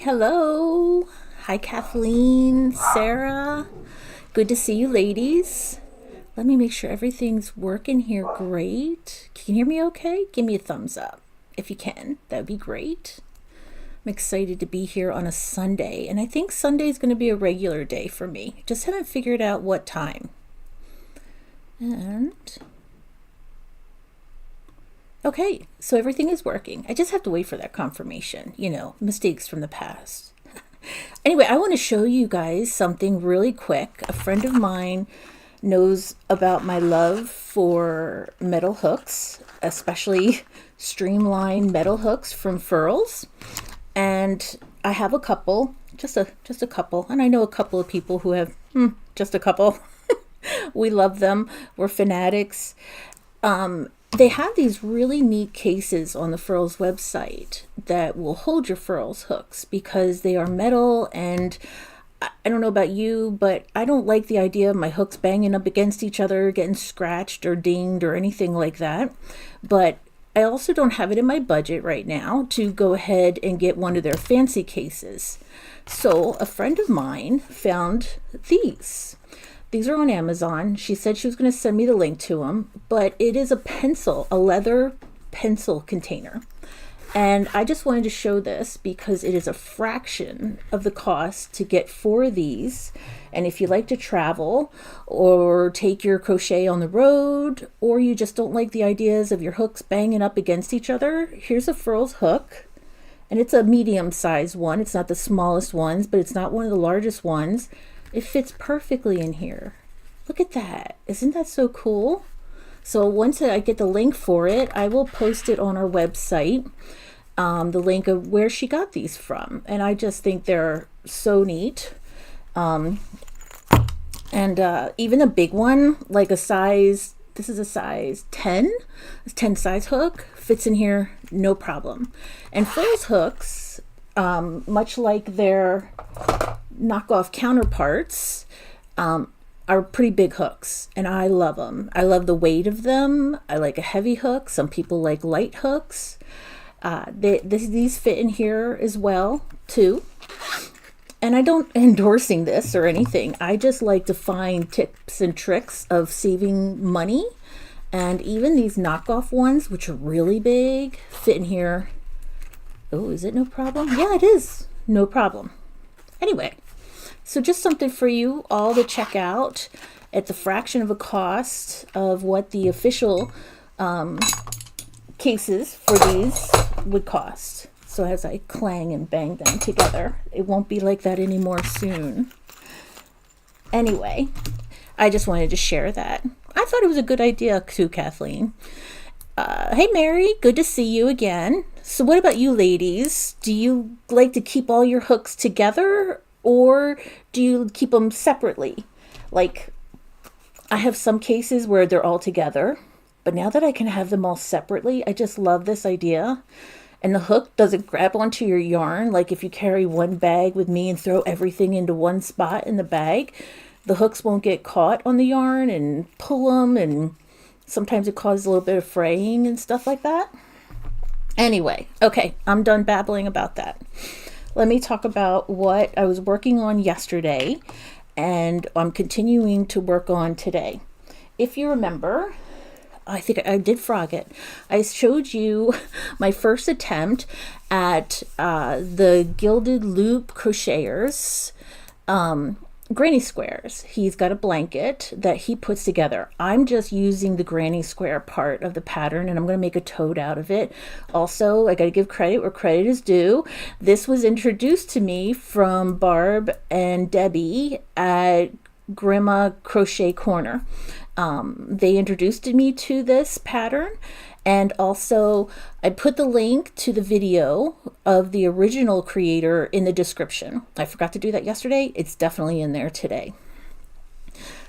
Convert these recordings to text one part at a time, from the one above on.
Hello. Hi, Kathleen, Sarah. Good to see you, ladies. Let me make sure everything's working here great. Can you hear me okay? Give me a thumbs up if you can. That would be great. I'm excited to be here on a Sunday, and I think Sunday is going to be a regular day for me. Just haven't figured out what time. And okay, so everything is working. I just have to wait for that confirmation, mistakes from the past. Anyway, I want to show you guys something really quick. A friend of mine knows about my love for metal hooks, especially streamlined metal hooks from Furls. And I have a couple, just a couple, and I know a couple of people who have just a couple. We love them. We're fanatics. They have these really neat cases on the Furls website that will hold your Furls hooks because they are metal, and I don't know about you, but I don't like the idea of my hooks banging up against each other, getting scratched or dinged or anything like that. But I also don't have it in my budget right now to go ahead and get one of their fancy cases. So a friend of mine found these. These are on Amazon. She said she was going to send me the link to them, but it is a leather pencil container. And I just wanted to show this because it is a fraction of the cost to get 4 of these. And if you like to travel or take your crochet on the road, or you just don't like the ideas of your hooks banging up against each other, here's a Furls hook. And it's a medium-sized one. It's not the smallest ones, but it's not one of the largest ones. It fits perfectly in here. Look at that. Isn't that so cool? So once I get the link for it, I will post it on our website, the link of where she got these from. And I just think they're so neat. And even a big one, like this is a size 10, 10 size hook, fits in here, no problem. And Furls hooks, much like their knockoff counterparts, are pretty big hooks, and I love them. I love the weight of them. I like a heavy hook. Some people like light hooks. These fit in here as well too. And I don't endorsing this or anything. I just like to find tips and tricks of saving money. And even these knockoff ones, which are really big, fit in here. Oh, is it no problem? Yeah, it is no problem. Anyway, so just something for you all to check out at the fraction of a cost of what the official cases for these would cost. So as I clang and bang them together, it won't be like that anymore soon. Anyway, I just wanted to share that. I thought it was a good idea too, Kathleen. Hey Mary, good to see you again. So what about you ladies? Do you like to keep all your hooks together, or do you keep them separately? Like, I have some cases where they're all together, but now that I can have them all separately, I just love this idea. And the hook doesn't grab onto your yarn. Like if you carry one bag with me and throw everything into one spot in the bag, the hooks won't get caught on the yarn and pull them, and sometimes it causes a little bit of fraying and stuff like that. Anyway, okay, I'm done babbling about that. Let me talk about what I was working on yesterday and I'm continuing to work on today. If you remember, I think I did frog it. I showed you my first attempt at the Gilded Loop Crocheters granny squares. He's got a blanket that he puts together. I'm just using the granny square part of the pattern, and I'm going to make a toad out of it. Also, I got to give credit where credit is due. This was introduced to me from Barb and Debbie at Grandma Crochet Corner. They introduced me to this pattern, and also I put the link to the video of the original creator in the description. I forgot to do that yesterday. It's definitely in there today.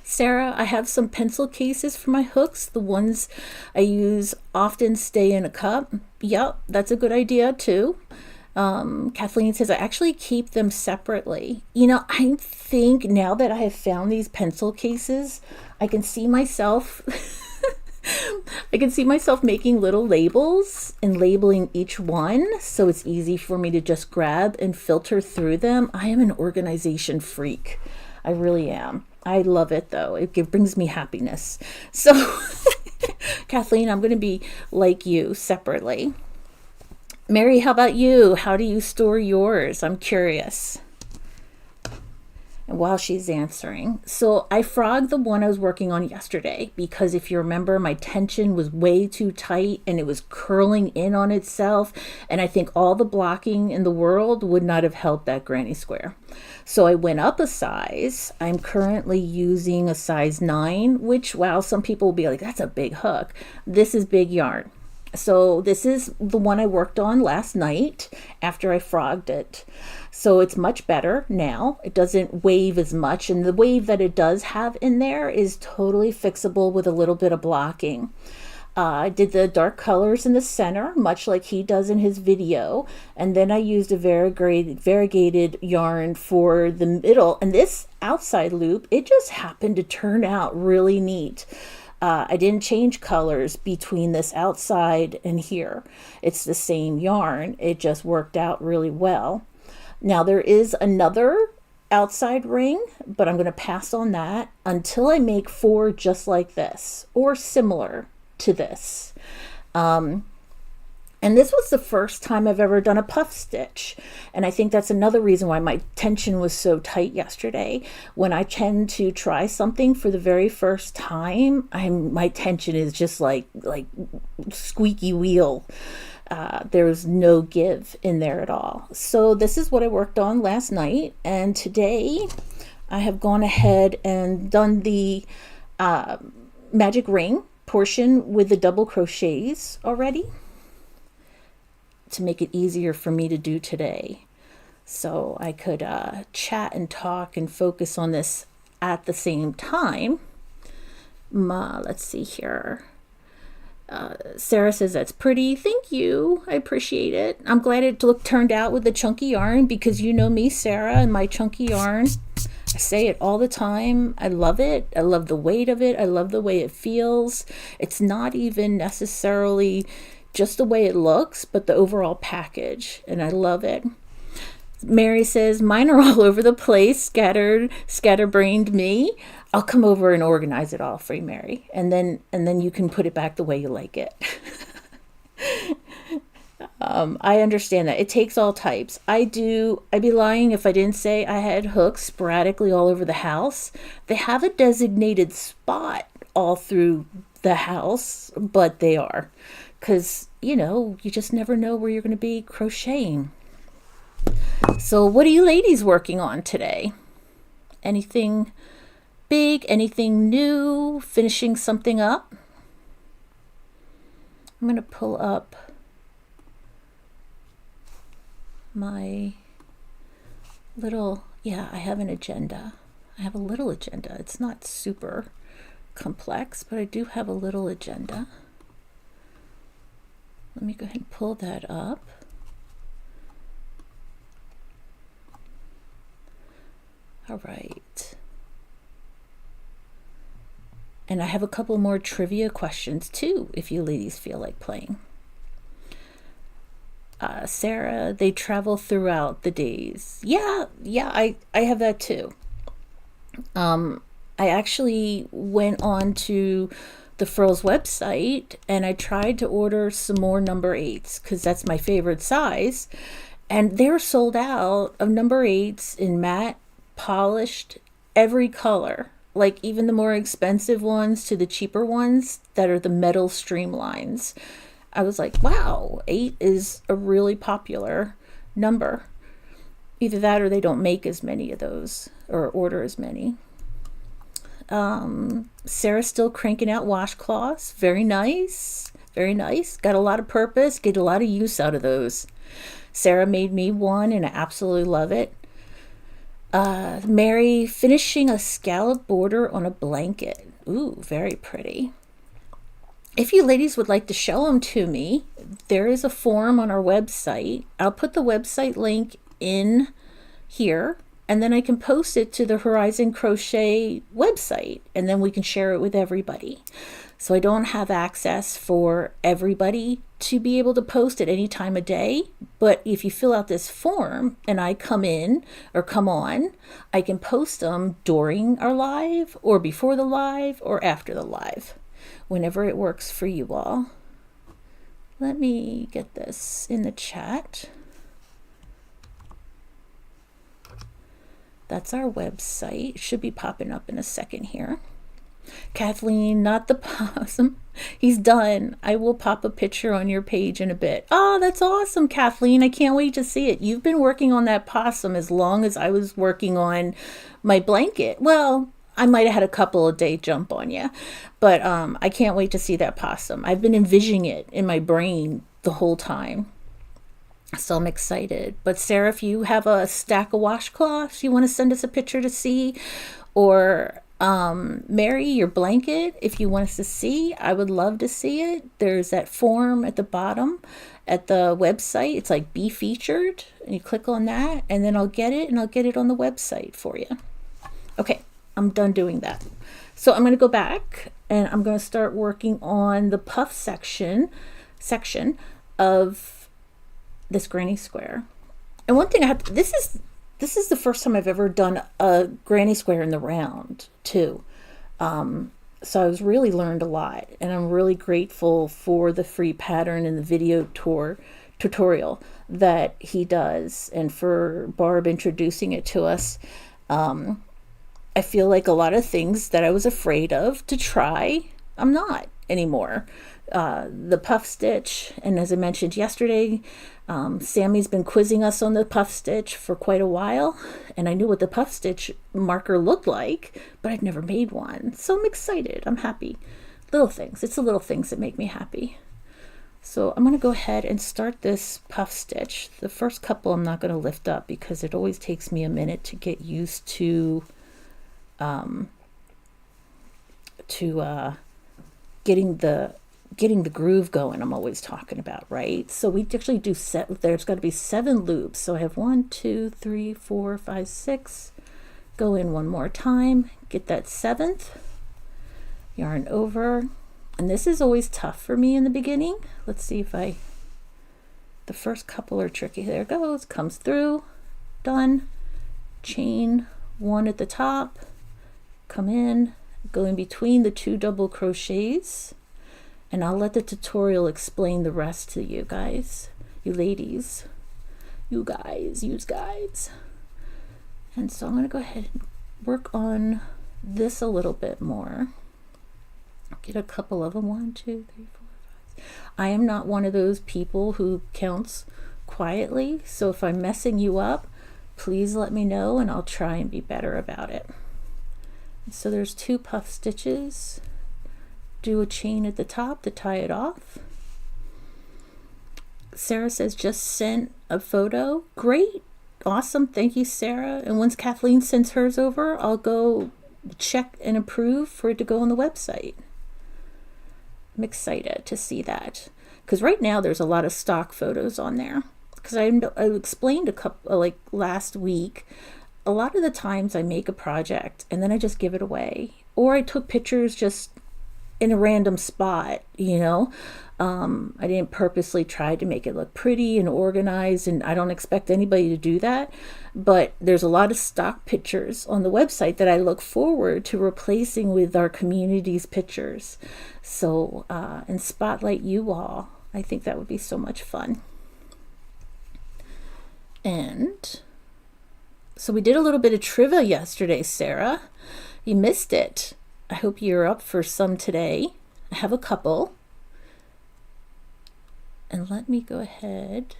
Sarah, I have some pencil cases for my hooks. The ones I use often stay in a cup. Yep, that's a good idea too. Kathleen says I actually keep them separately. I think now that I have found these pencil cases, I can see myself I can see myself making little labels and labeling each one so it's easy for me to just grab and filter through them. I am an organization freak. I really am. I love it though. It brings me happiness. So Kathleen, I'm going to be like you separately. Mary, how about you? How do you store yours? I'm curious. And while she's answering, so I frogged the one I was working on yesterday because if you remember, my tension was way too tight and it was curling in on itself. And I think all the blocking in the world would not have helped that granny square. So I went up a size. I'm currently using a size 9, which, wow, some people will be like, that's a big hook. This is big yarn. So this is the one I worked on last night after I frogged it. So it's much better now. It doesn't wave as much. And the wave that it does have in there is totally fixable with a little bit of blocking. I did the dark colors in the center, much like he does in his video. And then I used a variegated yarn for the middle. And this outside loop, it just happened to turn out really neat. I didn't change colors between this outside and here. It's the same yarn. It just worked out really well. Now there is another outside ring, but I'm going to pass on that until I make 4 just like this or similar to this. And this was the first time I've ever done a puff stitch. And I think that's another reason why my tension was so tight yesterday. When I tend to try something for the very first time, my tension is just like squeaky wheel. There's no give in there at all. So this is what I worked on last night. And today I have gone ahead and done the magic ring portion with the double crochets already, to make it easier for me to do today. So I could chat and talk and focus on this at the same time. Let's see here. Sarah says that's pretty. Thank you. I appreciate it. I'm glad it turned out with the chunky yarn because you know me, Sarah, and my chunky yarn. I say it all the time. I love it. I love the weight of it. I love the way it feels. It's not even necessarily just the way it looks, but the overall package, and I love it. Mary says, mine are all over the place, scatterbrained me. I'll come over and organize it all for you, Mary, and then you can put it back the way you like it. I understand that. It takes all types. I'd be lying if I didn't say I had hooks sporadically all over the house. They have a designated spot all through the house, but they are. Because, you just never know where you're going to be crocheting. So what are you ladies working on today? Anything big? Anything new? Finishing something up? I'm going to pull up my little, I have an agenda. I have a little agenda. It's not super complex, but I do have a little agenda. Let me go ahead and pull that up. All right. And I have a couple more trivia questions too, if you ladies feel like playing. Sarah, they travel throughout the days. Yeah, I have that too. I actually went on to the Furls website and I tried to order some more number 8s because that's my favorite size, and they're sold out of number 8s in matte, polished, every color, like even the more expensive ones to the cheaper ones that are the metal streamlines. I was like, wow, 8 is a really popular number. Either that or they don't make as many of those or order as many. Sarah's still cranking out washcloths. Very nice. Very nice. Got a lot of purpose. Get a lot of use out of those. Sarah made me one and I absolutely love it. Mary finishing a scallop border on a blanket. Ooh, very pretty. If you ladies would like to show them to me, there is a form on our website. I'll put the website link in here and then I can post it to the Horizon Crochet website, and then we can share it with everybody. So I don't have access for everybody to be able to post at any time of day, but if you fill out this form and I come in or come on, I can post them during our live or before the live or after the live, whenever it works for you all. Let me get this in the chat. That's our website. It should be popping up in a second here. Kathleen, not the possum. He's done. I will pop a picture on your page in a bit. Oh, that's awesome, Kathleen. I can't wait to see it. You've been working on that possum as long as I was working on my blanket. Well, I might have had a couple of day jump on you, but I can't wait to see that possum. I've been envisioning it in my brain the whole time. So I'm excited. But Sarah, if you have a stack of washcloths you want to send us a picture to see, or Mary, your blanket, if you want us to see, I would love to see it. There's that form at the bottom at the website. It's like be featured, and you click on that, and then I'll get it, and I'll get it on the website for you. Okay, I'm done doing that. So I'm going to go back and I'm going to start working on the puff section of this granny square. And one thing I have to, this is the first time I've ever done a granny square in the round too. So I was really learned a lot, and I'm really grateful for the free pattern and the video tutorial that he does, and for Barb introducing it to us. I feel like a lot of things that I was afraid of to try, I'm not anymore. The puff stitch, and as I mentioned yesterday, Sammy's been quizzing us on the puff stitch for quite a while, and I knew what the puff stitch marker looked like, but I'd never made one. So I'm excited. I'm happy. Little things. It's the little things that make me happy. So I'm going to go ahead and start this puff stitch. The first couple I'm not going to lift up because it always takes me a minute to get used to getting the groove going. I'm always talking about, right? So we actually do there's got to be 7 loops. So I have 1, 2, 3, 4, 5, 6. Go in one more time, get that 7th, yarn over. And this is always tough for me in the beginning. Let's see if the first couple are tricky. There it goes, comes through, done, chain 1 at the top, come in, go in between the 2 double crochets, and I'll let the tutorial explain the rest to you guys, you ladies, you guys. And so I'm going to go ahead and work on this a little bit more. Get a couple of them. 1, 2, 3, 4, 5. I am not one of those people who counts quietly, so if I'm messing you up, please let me know and I'll try and be better about it. So there's 2 puff stitches. Do a chain at the top to tie it off. Sarah says just sent a photo. Great. Awesome. Thank you, Sarah. And once Kathleen sends hers over, I'll go check and approve for it to go on the website. I'm excited to see that, because right now there's a lot of stock photos on there. Because I explained a couple, like last week, a lot of the times I make a project and then I just give it away, or I took pictures just in a random spot, you know. I didn't purposely try to make it look pretty and organized, and I don't expect anybody to do that, but there's a lot of stock pictures on the website that I look forward to replacing with our community's pictures. So and spotlight you all. I think that would be so much fun. And so we did a little bit of trivia yesterday, Sarah. You missed it. I hope you're up for some today. I have a couple. And let me go ahead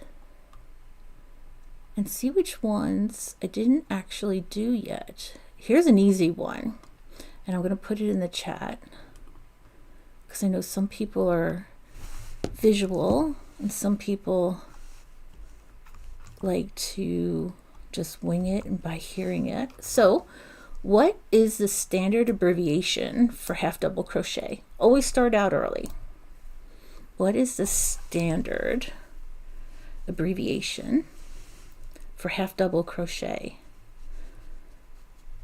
and see which ones I didn't actually do yet. Here's an easy one, and I'm going to put it in the chat because I know some people are visual and some people like to just wing it and by hearing it. So what is the standard abbreviation for half double crochet? Always start out early. What is the standard abbreviation for half double crochet?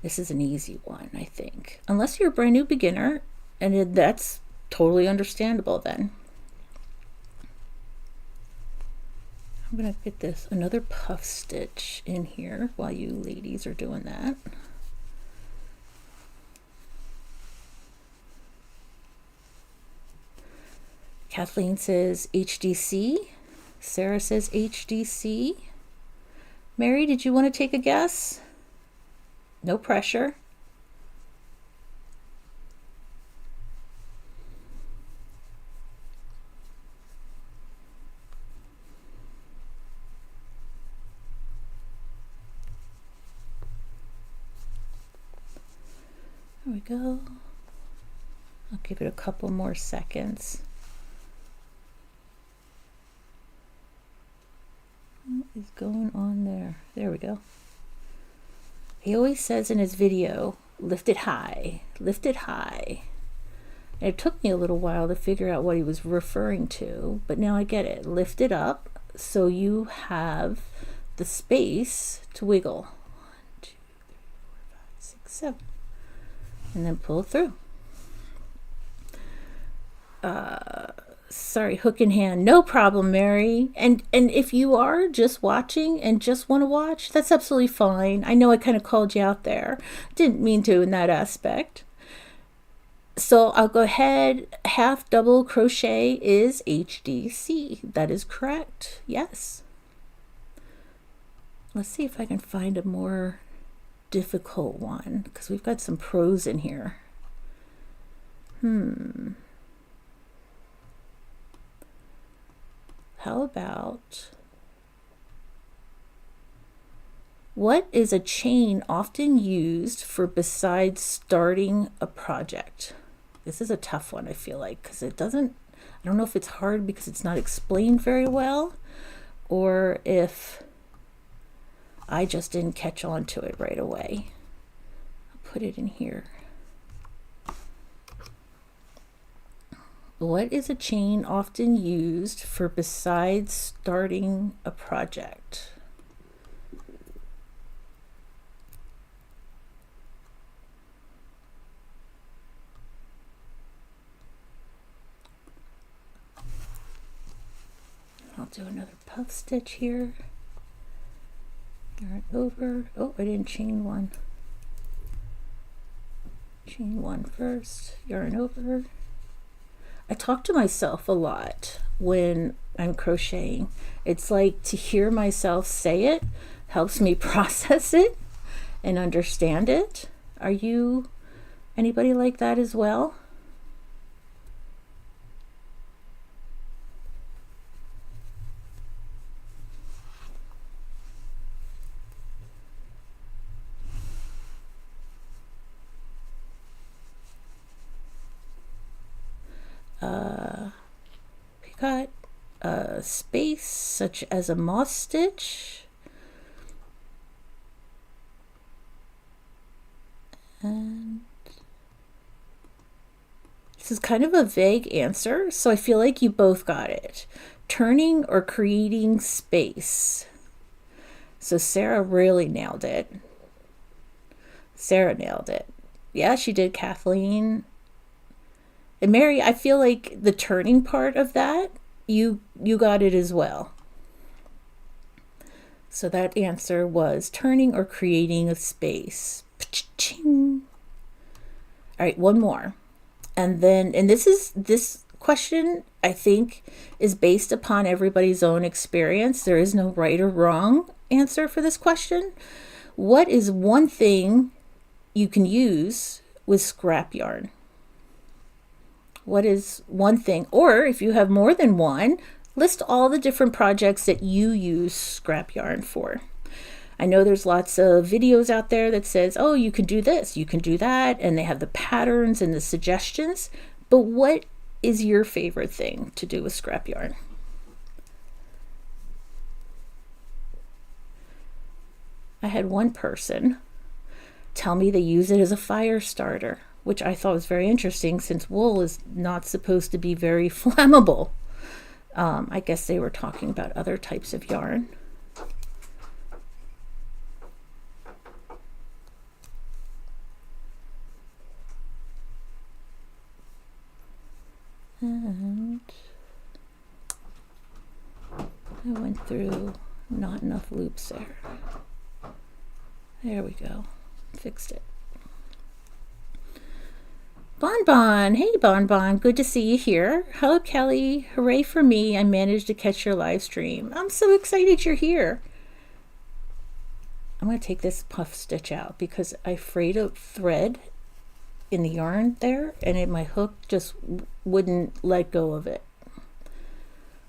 This is an easy one, I think. Unless you're a brand new beginner, and that's totally understandable then. I'm going to get this another puff stitch in here while you ladies are doing that. Kathleen says HDC. Sarah says HDC. Mary, did you want to take a guess? No pressure. There we go. I'll give it a couple more seconds. What is going on there? There we go. He always says in his video, lift it high, lift it high. And it took me a little while to figure out what he was referring to, but now I get it. Lift it up so you have the space to wiggle. 1, 2, 3, 4, 5, 6, 7. And then pull through. Sorry, hook in hand. No problem, Mary. And if you are just watching and just want to watch, that's absolutely fine. I know I kind of called you out there. Didn't mean to in that aspect. So I'll go ahead. Half double crochet is HDC. That is correct. Yes. Let's see if I can find a more difficult one, because we've got some pros in here. How about, what is a chain often used for besides starting a project? This is a tough one, I feel like, because it doesn't, I don't know if it's hard because it's not explained very well, or if I just didn't catch on to it right away. I'll put it in here. What is a chain often used for besides starting a project? I'll do another puff stitch here. Yarn over. Oh, I didn't chain one. Chain one first. Yarn over. I talk to myself a lot when I'm crocheting. It's like to hear myself say it helps me process it and understand it. Are you anybody like that as well? Got a space such as a moss stitch, and this is kind of a vague answer, so I feel like you both got it. Turning or creating space. So Sarah really nailed it. Sarah nailed it. Yeah, she did, Kathleen. And Mary, I feel like the turning part of that, you got it as well. So that answer was turning or creating a space. All right, one more. And this question, I think, is based upon everybody's own experience. There is no right or wrong answer for this question. What is one thing you can use with scrap yarn? What is one thing? Or if you have more than one, list all the different projects that you use scrap yarn for. I know there's lots of videos out there that says, oh, you can do this, you can do that, and they have the patterns and the suggestions. But what is your favorite thing to do with scrap yarn? I had one person tell me they use it as a fire starter, which I thought was very interesting since wool is not supposed to be very flammable. I guess they were talking about other types of yarn. And I went through not enough loops there. There we go. Fixed it. Bonbon, hey Bonbon, good to see you here. Hello Kelly, hooray for me, I managed to catch your live stream. I'm so excited you're here. I'm going to take this puff stitch out because I frayed a thread in the yarn there and my hook just wouldn't let go of it.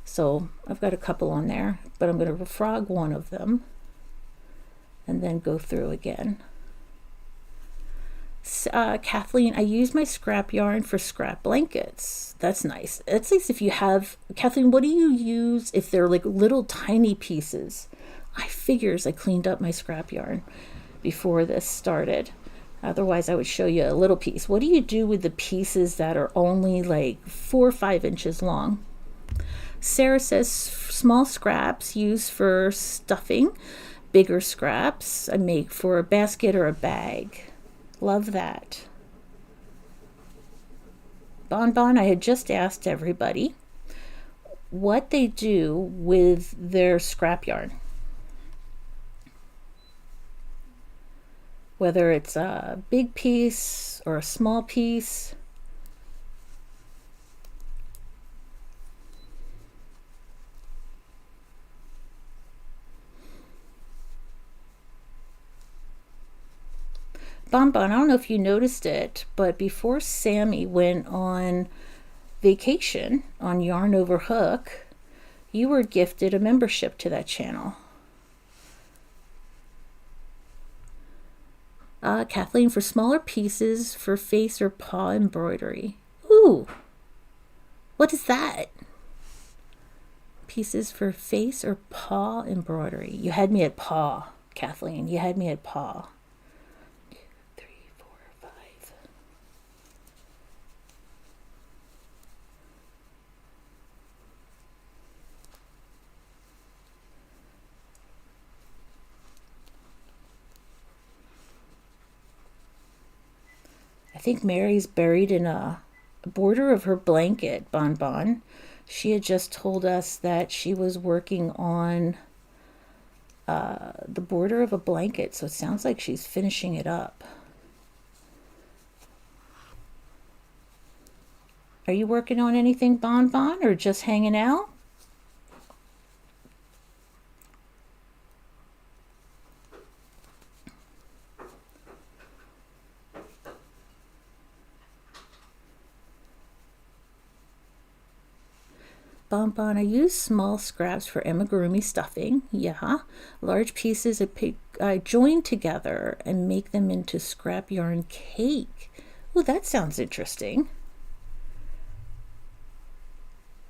So I've got a couple on there, but I'm going to frog one of them and then go through again. Kathleen, I use my scrap yarn for scrap blankets. That's nice. That's nice if you have, Kathleen, what do you use if they're like little tiny pieces? I figures I cleaned up my scrap yarn before this started. Otherwise I would show you a little piece. What do you do with the pieces that are only like 4 or 5 inches long? Sarah says small scraps used for stuffing. Bigger scraps I make for a basket or a bag. Love that. Bonbon, I had just asked everybody what they do with their scrap yarn. Whether it's a big piece or a small piece. Bonbon, I don't know if you noticed it, but before Sammy went on vacation on Yarn Over Hook, you were gifted a membership to that channel. Kathleen, for smaller pieces for face or paw embroidery. Ooh, what is that? Pieces for face or paw embroidery. You had me at paw, Kathleen. You had me at paw. I think Mary's buried in a border of her blanket, Bonbon. She had just told us that she was working on the border of a blanket, so it sounds like she's finishing it up. Are you working on anything, Bonbon, or just hanging out? Bonbon, I use small scraps for amigurumi stuffing. Yeah. Large pieces I join together and make them into scrap yarn cake. Oh, that sounds interesting.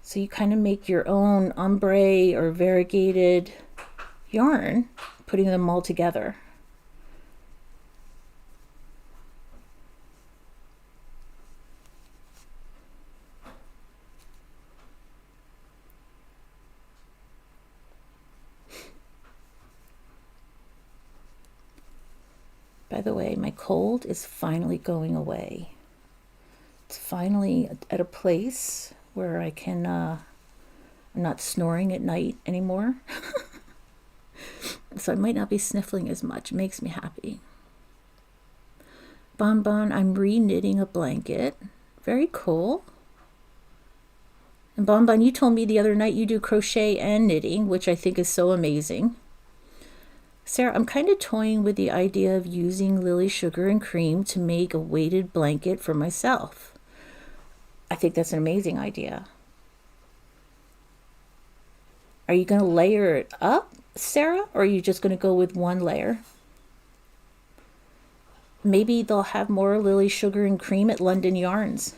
So you kind of make your own ombre or variegated yarn, putting them all together. By the way, my cold is finally going away. It's finally at a place where I can, I'm not snoring at night anymore. So I might not be sniffling as much. It makes me happy. Bonbon, I'm re-knitting a blanket. Very cool. And Bonbon, you told me the other night you do crochet and knitting, which I think is so amazing. Sarah, I'm kind of toying with the idea of using Lily Sugar and Cream to make a weighted blanket for myself. I think that's an amazing idea. Are you going to layer it up, Sarah, or are you just going to go with one layer? Maybe they'll have more Lily Sugar and Cream at London Yarns.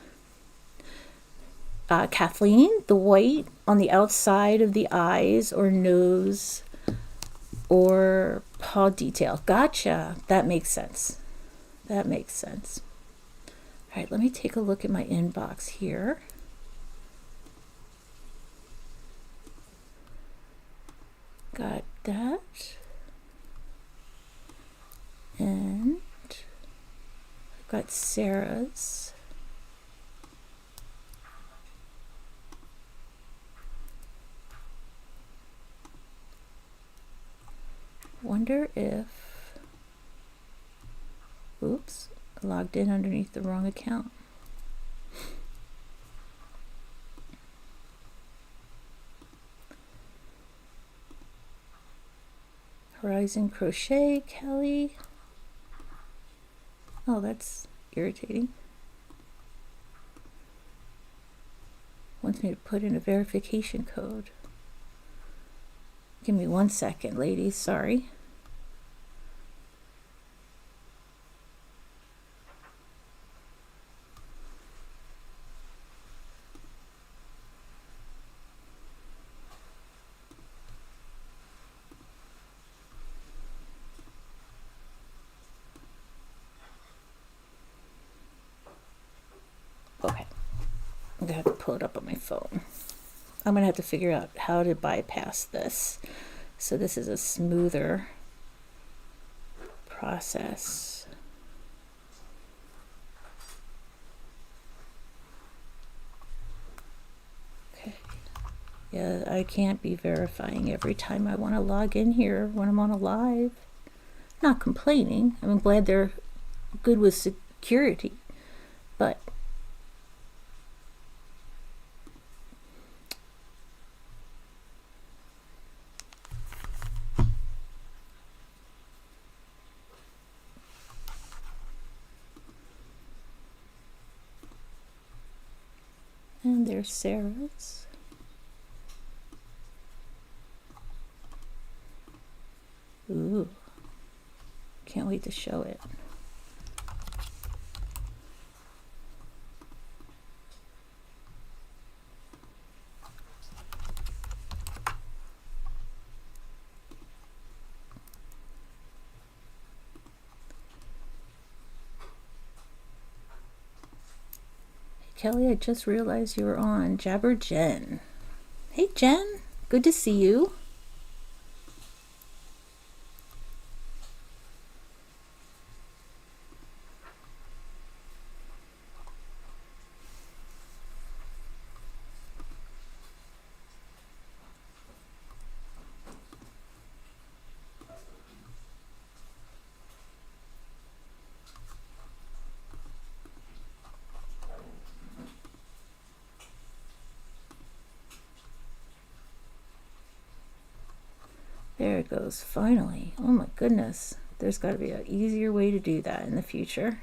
Kathleen, the white on the outside of the eyes or nose or paw detail. Gotcha. That makes sense. That makes sense. All right, let me take a look at my inbox here. Got that. And I've got Sarah's. Wonder if, oops, I logged in underneath the wrong account. Horizon Crochet, Kelly. Oh, that's irritating. Wants me to put in a verification code. Give me 1 second, ladies, sorry. Okay, I'm gonna have to pull it up on my phone. I'm gonna have to figure out how to bypass this so this is a smoother process. Okay, yeah, I can't be verifying every time I want to log in here when I'm on a live. Not complaining, I'm glad they're good with security, but and there's Sarah's. Ooh, can't wait to show it. Kelly, I just realized you were on. Jabber Jen. Hey Jen, good to see you. There it goes, finally. Oh my goodness. There's got to be an easier way to do that in the future.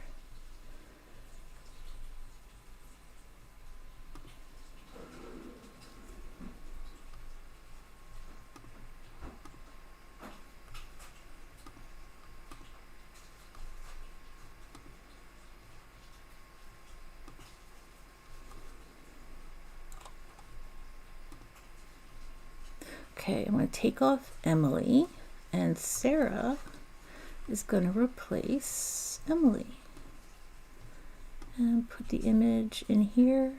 Okay, I'm going to take off Emily, and Sarah is going to replace Emily. And put the image in here.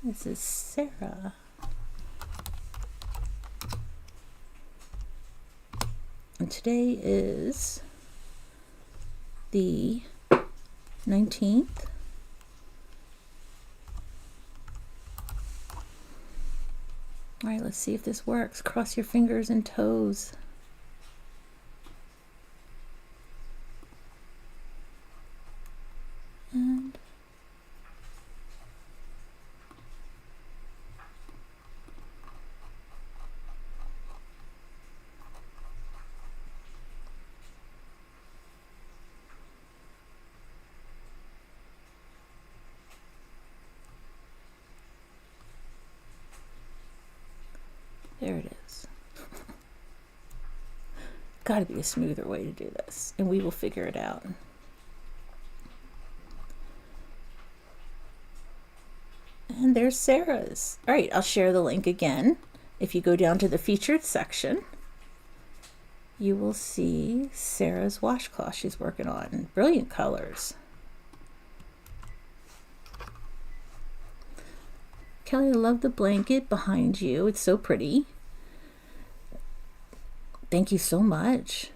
This is Sarah. And today is the 19th. All right, let's see if this works. Cross your fingers and toes. And there it is. Got to be a smoother way to do this, and we will figure it out. And there's Sarah's. All right, I'll share the link again. If you go down to the featured section, you will see Sarah's washcloth she's working on. Brilliant colors. Kelly, I love the blanket behind you. It's so pretty. Thank you so much.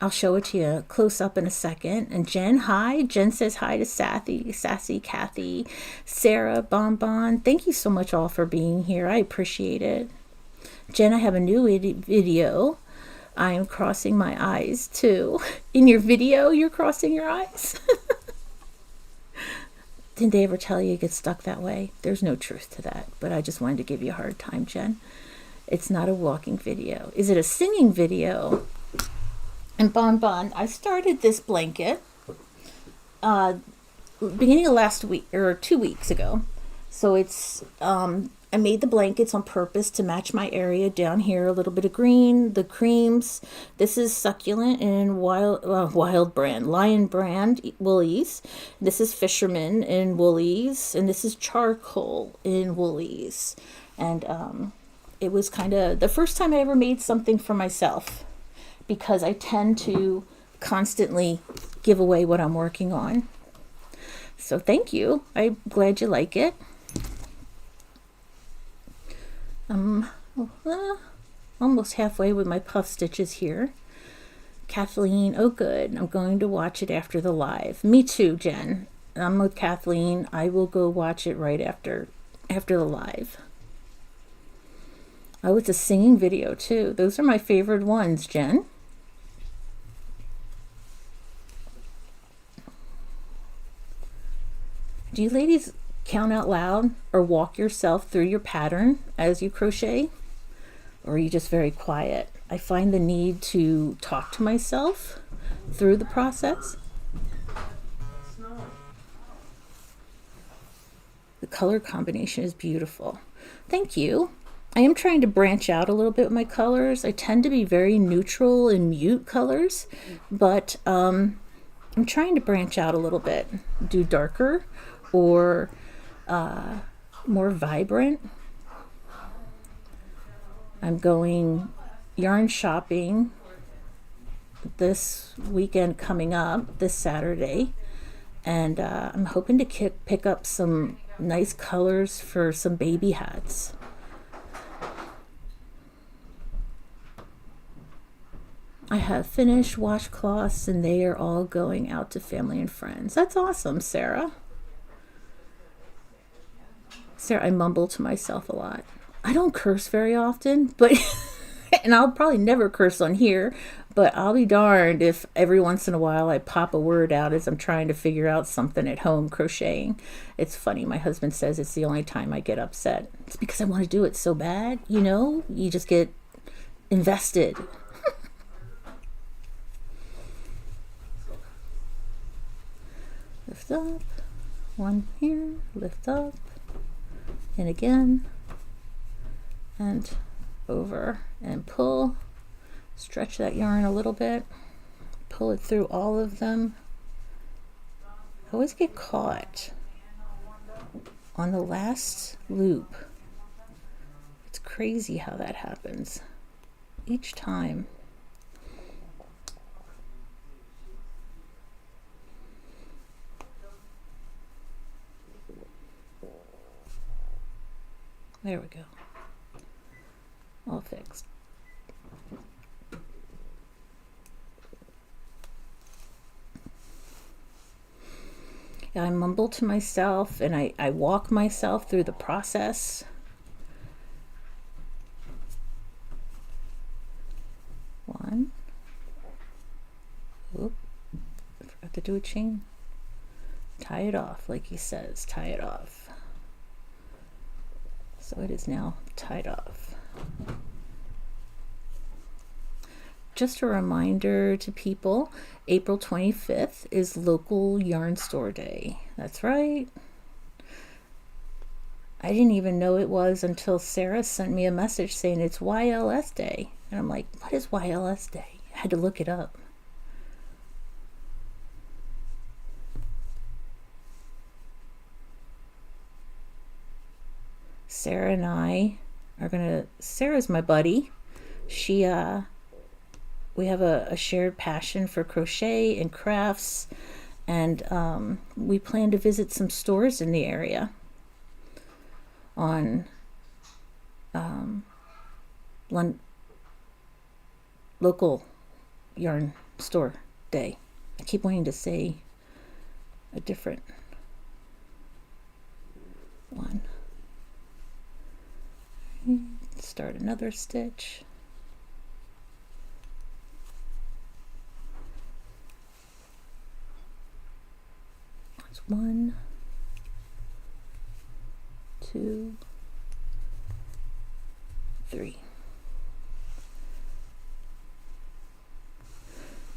I'll show it to you close up in a second. And Jen, hi. Jen says hi to Sassy, Kathy, Sarah, Bonbon. Thank you so much all for being here. I appreciate it. Jen, I have a new video. I am crossing my eyes too. In your video, you're crossing your eyes? Didn't they ever tell you get stuck that way? There's no truth to that, but I just wanted to give you a hard time, Jen. It's not a walking video. Is it a singing video? And Bonbon, I started this blanket beginning of last week or 2 weeks ago. So it's I made the blankets on purpose to match my area down here. A little bit of green, the creams. This is succulent in wild brand, lion brand woolies. This is fisherman in woolies, and this is charcoal in woolies. And it was kind of the first time I ever made something for myself, because I tend to constantly give away what I'm working on. So thank you. I'm glad you like it. Almost halfway with my puff stitches here. Kathleen, oh good. I'm going to watch it after the live. Me too, Jen. I'm with Kathleen. I will go watch it right after the live. Oh, it's a singing video too. Those are my favorite ones, Jen. Do you ladies count out loud or walk yourself through your pattern as you crochet? Or are you just very quiet? I find the need to talk to myself through the process. The color combination is beautiful. Thank you. I am trying to branch out a little bit with my colors. I tend to be very neutral and mute colors, but I'm trying to branch out a little bit, do darker or more vibrant. I'm going yarn shopping this weekend coming up, this Saturday, and I'm hoping to pick up some nice colors for some baby hats. I have finished washcloths and they are all going out to family and friends. That's awesome, Sarah. Sarah, I mumble to myself a lot. I don't curse very often, but and I'll probably never curse on here, but I'll be darned if every once in a while I pop a word out as I'm trying to figure out something at home crocheting. It's funny. My husband says it's the only time I get upset. It's because I want to do it so bad, you know? You just get invested. Lift up, one here, lift up, and again, and over, and pull, stretch that yarn a little bit, pull it through all of them. I always get caught on the last loop. It's crazy how that happens each time. There we go. All fixed. I mumble to myself and I walk myself through the process. One. Oop. I forgot to do a chain. Tie it off, like he says. Tie it off. So it is now tied off. Just a reminder to people, April 25th is local yarn store day. That's right. I didn't even know it was until Sarah sent me a message saying it's YLS day. And I'm like, what is YLS day? I had to look it up. Sarah and I are Sarah's my buddy. We have a shared passion for crochet and crafts, and we plan to visit some stores in the area on local yarn store day. I keep wanting to say a different one. Start another stitch. That's 1, 2, 3.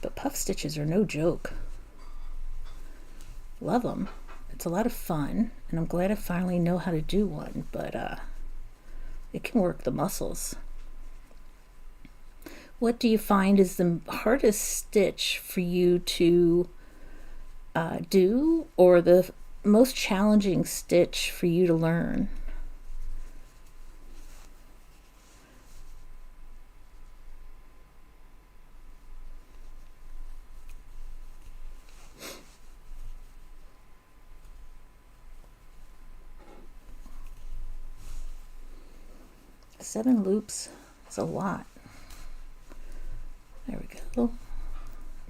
But puff stitches are no joke. Love them. It's a lot of fun, and I'm glad I finally know how to do one, but it can work the muscles. What do you find is the hardest stitch for you to do, or the most challenging stitch for you to learn? Seven loops is a lot. There we go.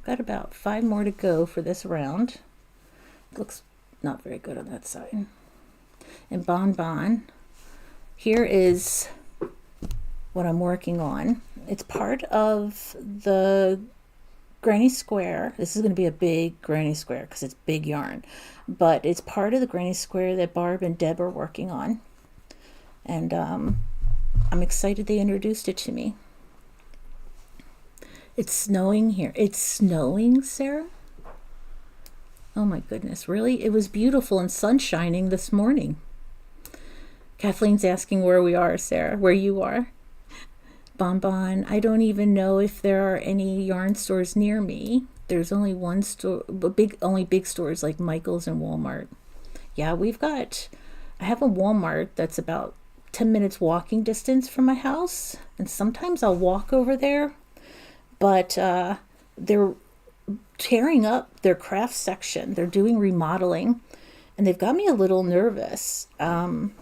Got about 5 more to go for this round. Looks not very good on that side. And Bonbon, here is what I'm working on. It's part of the granny square. This is going to be a big granny square because it's big yarn, but it's part of the granny square that Barb and Deb are working on, and I'm excited they introduced it to me. It's snowing here. It's snowing, Sarah? Oh my goodness, really? It was beautiful and sun shining this morning. Kathleen's asking where we are, Sarah, where you are. Bonbon, I don't even know if there are any yarn stores near me. There's only one store, but only big stores like Michael's and Walmart. Yeah, I have a Walmart that's about 10 minutes walking distance from my house, and sometimes I'll walk over there, but they're tearing up their craft section. They're doing remodeling, and they've got me a little nervous. I'm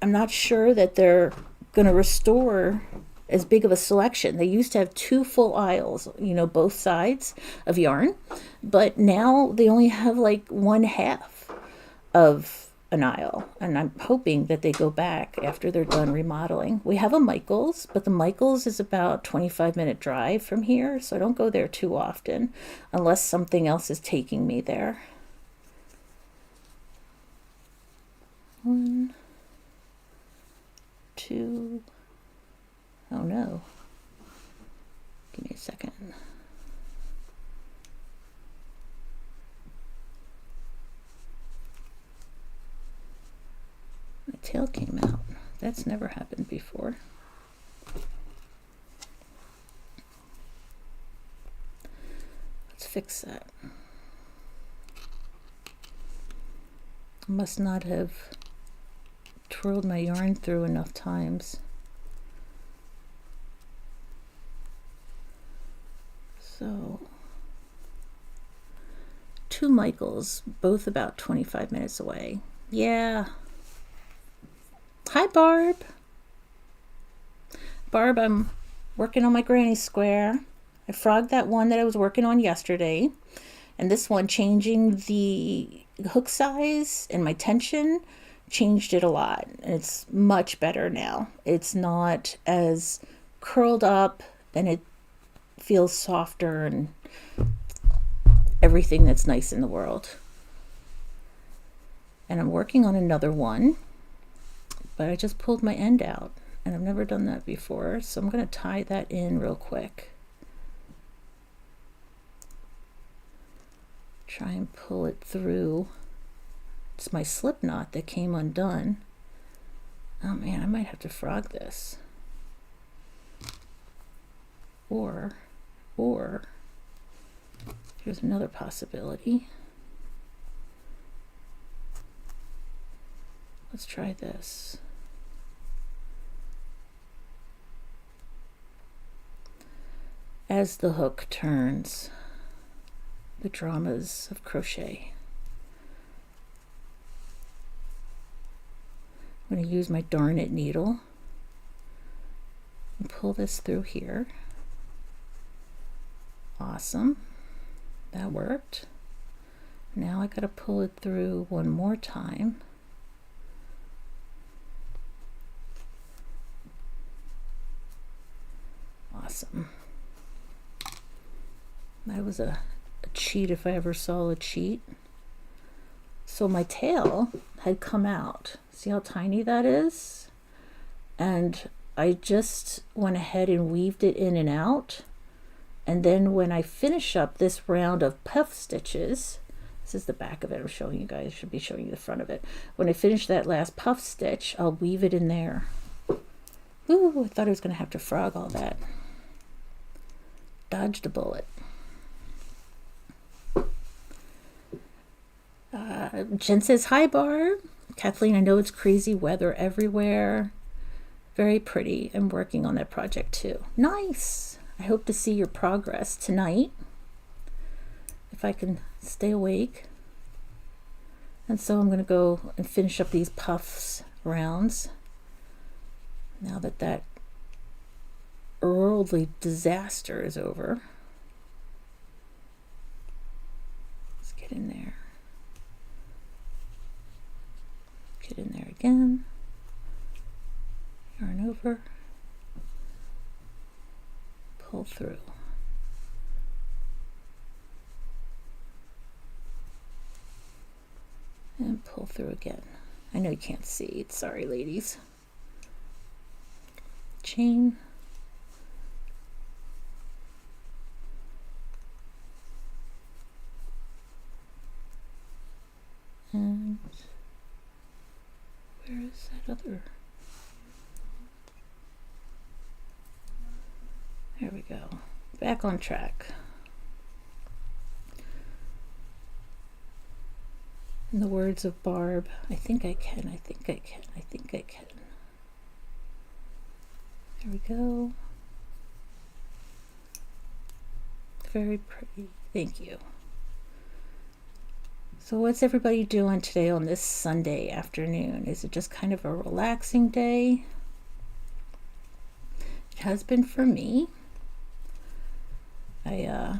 not sure that they're going to restore as big of a selection. They used to have 2 full aisles, both sides of yarn, but now they only have like 1/2 of an aisle, and I'm hoping that they go back after they're done remodeling. We have a Michael's, but the Michael's is about 25-minute drive from here, so I don't go there too often unless something else is taking me there. 1, 2, oh no, give me a second. My tail came out. That's never happened before. Let's fix that. I must not have twirled my yarn through enough times. So, 2 Michaels, both about 25 minutes away. Yeah. Hi, Barb. Barb, I'm working on my granny square. I frogged that one that I was working on yesterday, and this one, changing the hook size and my tension, changed it a lot. It's much better now. It's not as curled up, and it feels softer and everything that's nice in the world. And I'm working on another one, but I just pulled my end out, and I've never done that before, so I'm going to tie that in real quick. Try and pull it through. It's my slip knot that came undone. Oh man, I might have to frog this. Or here's another possibility. Let's try this. As the hook turns, the dramas of crochet. I'm going to use my darn it needle and pull this through here. Awesome. That worked. Now I got to pull it through one more time. Awesome. That was a cheat if I ever saw a cheat. So my tail had come out. See how tiny that is? And I just went ahead and weaved it in and out. And then when I finish up this round of puff stitches, this is the back of it I'm showing you guys, I should be showing you the front of it. When I finish that last puff stitch, I'll weave it in there. Ooh, I thought I was going to have to frog all that. Dodged a bullet. Jen says, hi Barb. Kathleen, I know it's crazy weather everywhere. Very pretty. I'm working on that project too. Nice. I hope to see your progress tonight, if I can stay awake. And so I'm going to go and finish up these puffs rounds. Now that that worldly disaster is over. Let's get in there. Get in there again. Yarn over. Pull through. And pull through again. I know you can't see it. Sorry, ladies. Chain. And where is that other? There we go. Back on track. In the words of Barb, I think I can, I think I can, I think I can. There we go. Very pretty. Thank you. So what's everybody doing today on this Sunday afternoon? Is it just kind of a relaxing day? It has been for me. I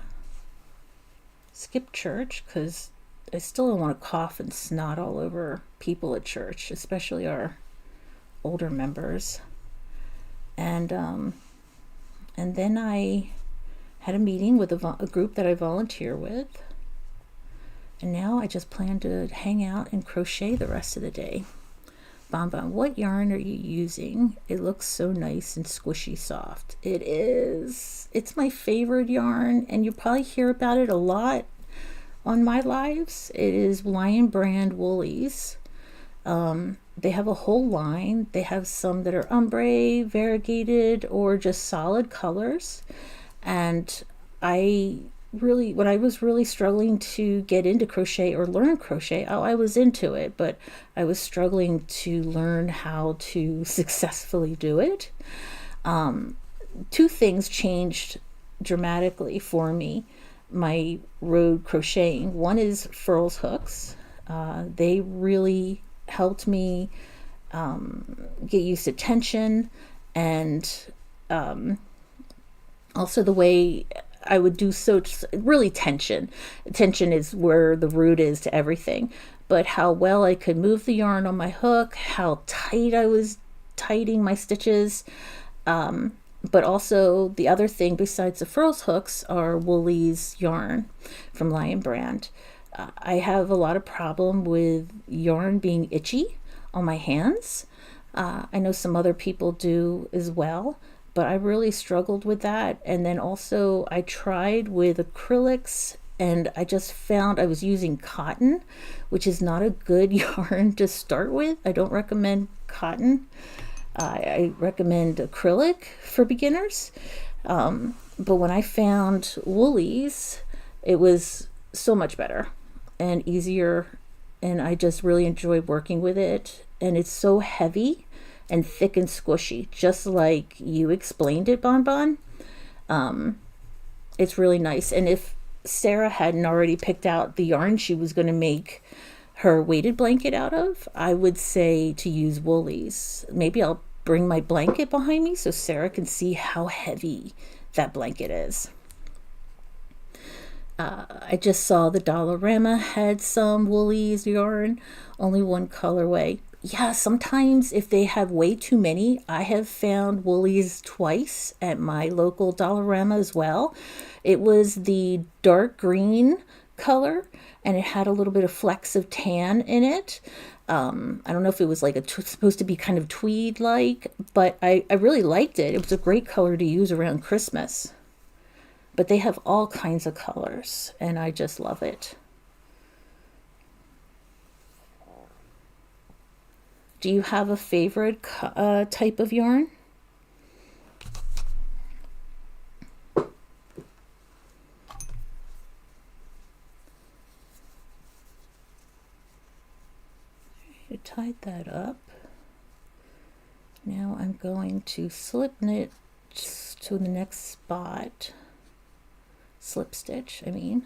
skipped church because I still don't want to cough and snot all over people at church, especially our older members. And then I had a meeting with a group that I volunteer with. And now I just plan to hang out and crochet the rest of the day. Bonbon, what yarn are you using? It looks so nice and squishy soft. It is. It's my favorite yarn, and you'll probably hear about it a lot on my lives. It is Lion Brand Woolies. They have a whole line. They have some that are ombre, variegated, or just solid colors. And when I was really struggling to get into crochet or learn crochet, I was into it, but I was struggling to learn how to successfully do it. Two things changed dramatically for me, my road crocheting. One is Furls hooks. They really helped me get used to tension, and also the way I would do so really tension. Tension is where the root is to everything, but how well I could move the yarn on my hook, how tight I was tightening my stitches. But also the other thing besides the Furls hooks are Woolies yarn from Lion Brand. I have a lot of problem with yarn being itchy on my hands. I know some other people do as well, but I really struggled with that. And then also I tried with acrylics, and I just found I was using cotton, which is not a good yarn to start with. I don't recommend cotton. I recommend acrylic for beginners. But when I found Woolies, it was so much better and easier, and I just really enjoyed working with it. And it's so heavy and thick and squishy, just like you explained it, Bonbon. It's really nice. And if Sarah hadn't already picked out the yarn she was going to make her weighted blanket out of, I would say to use Woolies. Maybe I'll bring my blanket behind me so Sarah can see how heavy that blanket is. I just saw the Dollarama had some Woolies yarn, only one colorway. Yeah, sometimes if they have way too many, I have found Woolies twice at my local Dollarama as well. It was the dark green color and it had a little bit of flecks of tan in it. I don't know if it was like supposed to be kind of tweed like, but I really liked it. It was a great color to use around Christmas. But they have all kinds of colors and I just love it. Do you have a favorite type of yarn? I tied that up. Now I'm going to slip knit to the next spot. Slip stitch, I mean,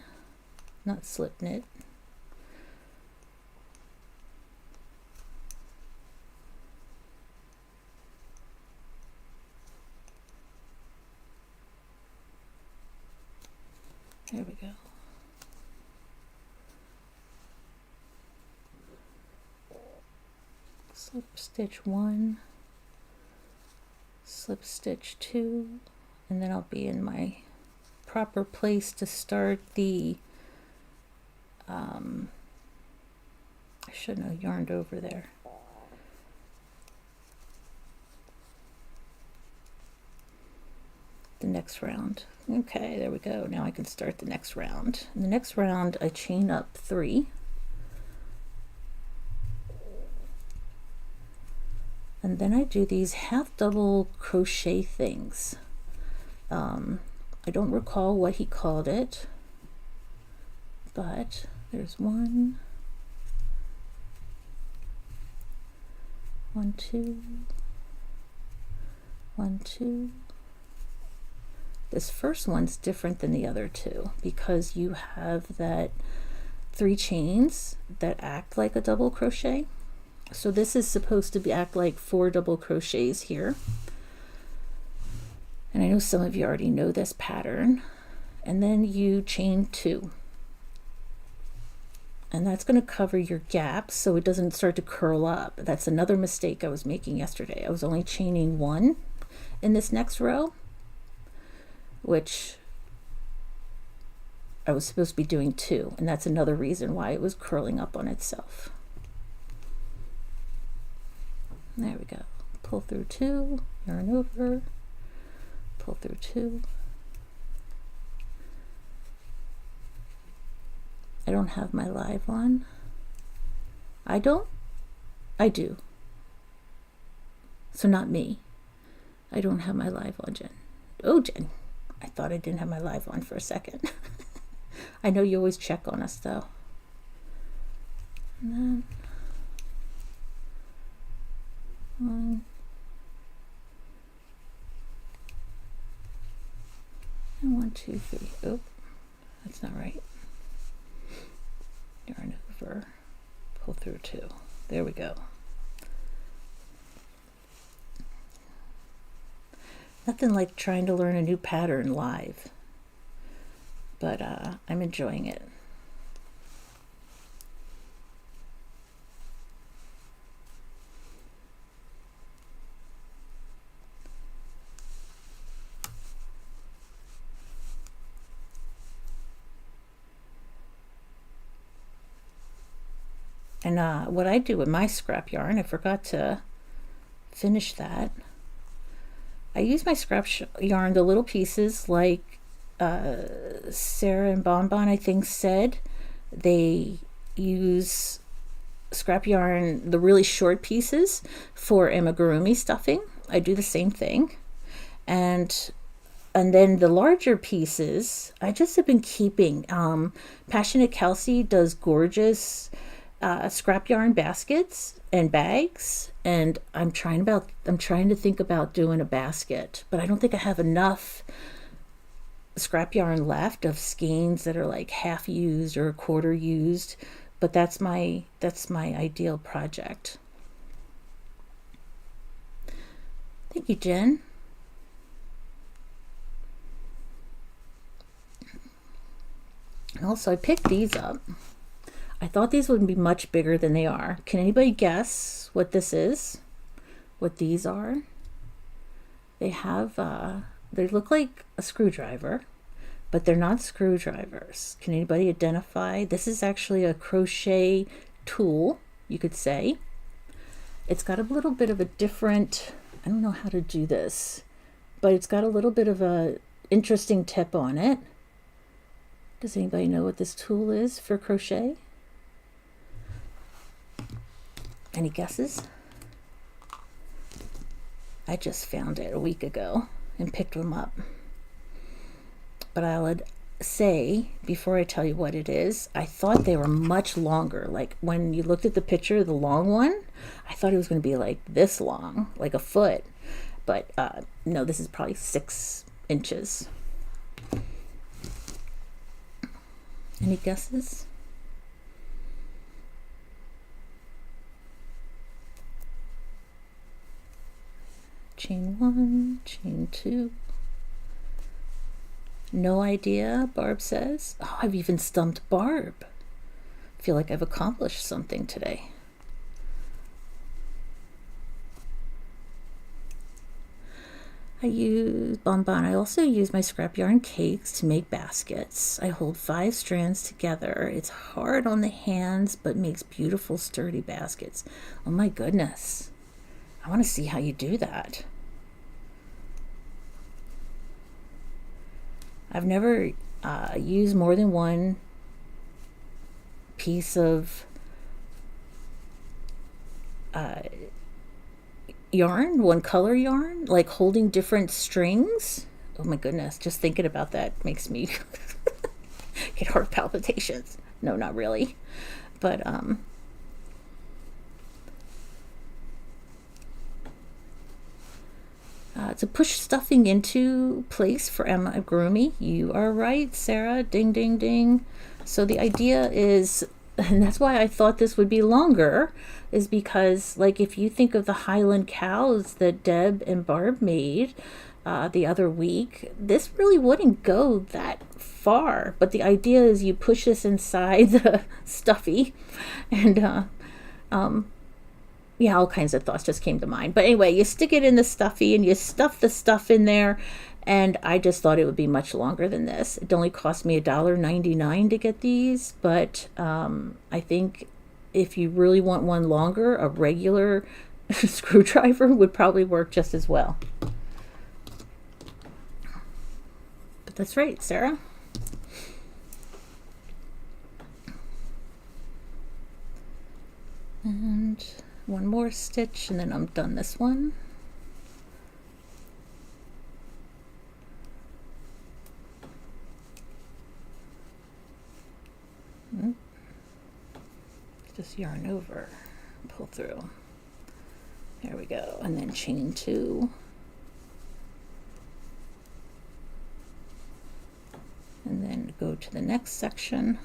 not slip knit. There we go. Slip stitch 1, slip stitch 2, and then I'll be in my proper place to start the I shouldn't have yarned over there. The next round. Okay, there we go. Now I can start the next round. In the next round I chain up 3, and then I do these half double crochet things. I don't recall what he called it, but there's 1, 1, 2, 1, 2. This first one's different than the other two because you have that 3 chains that act like a double crochet. So this is supposed to act like 4 double crochets here. And I know some of you already know this pattern. And then you chain 2. And that's going to cover your gaps so it doesn't start to curl up. That's another mistake I was making yesterday. I was only chaining 1 in this next row, which I was supposed to be doing 2. And that's another reason why it was curling up on itself. There we go. Pull through 2, yarn over, pull through 2. I don't have my live on. I don't? I do. So not me. I don't have my live on, Jen. Oh, Jen. I thought I didn't have my live on for a second. I know you always check on us though. And then 1. And 1, 2, 3. Oh, that's not right. Yarn over, pull through 2. There we go. Nothing like trying to learn a new pattern live, but I'm enjoying it. And what I do with my scrap yarn, I forgot to finish that. I use my scrap yarn, the little pieces, like Sarah and Bonbon, I think, said. They use scrap yarn, the really short pieces, for amigurumi stuffing. I do the same thing. And then the larger pieces, I just have been keeping. Passionate Kelsey does gorgeous scrap yarn baskets and bags, and I'm trying to think about doing a basket, but I don't think I have enough scrap yarn left of skeins that are like half used or a quarter used, but that's my ideal project. Thank you, Jen. Also, I picked these up. I thought these would be much bigger than they are. Can anybody guess what this is? What these are? They have, they look like a screwdriver, but they're not screwdrivers. Can anybody identify? This is actually a crochet tool, you could say. It's got a little bit of a different, I don't know how to do this, but it's got a little bit of a interesting tip on it. Does anybody know what this tool is for crochet? Any guesses? I just found it a week ago and picked them up. But I'll say, before I tell you what it is, I thought they were much longer. Like when you looked at the picture of the long one, I thought it was going to be like this long, like a foot. But no, this is probably 6 inches. Any guesses? Chain 1, chain 2. No idea, Barb says. Oh, I've even stumped Barb. I feel like I've accomplished something today. I use Bonbon. I also use my scrap yarn cakes to make baskets. I hold 5 strands together. It's hard on the hands, but makes beautiful, sturdy baskets. Oh my goodness. I want to see how you do that. I've never used more than one piece of yarn, one color yarn, like holding different strings. Oh my goodness, just thinking about that makes me get heart palpitations. No, not really. But to push stuffing into place for amigurumi. You are right, Sarah. Ding, ding, ding. So the idea is, and that's why I thought this would be longer, is because, like, if you think of the Highland cows that Deb and Barb made the other week, this really wouldn't go that far. But the idea is you push this inside the stuffy, and yeah, all kinds of thoughts just came to mind. But anyway, you stick it in the stuffy and you stuff the stuff in there. And I just thought it would be much longer than this. It only cost me $1.99 to get these. But I think if you really want one longer, a regular screwdriver would probably work just as well. But that's right, Sarah. And one more stitch and then I'm done this one. Just yarn over, pull through. There we go. And then chain 2. And then go to the next section.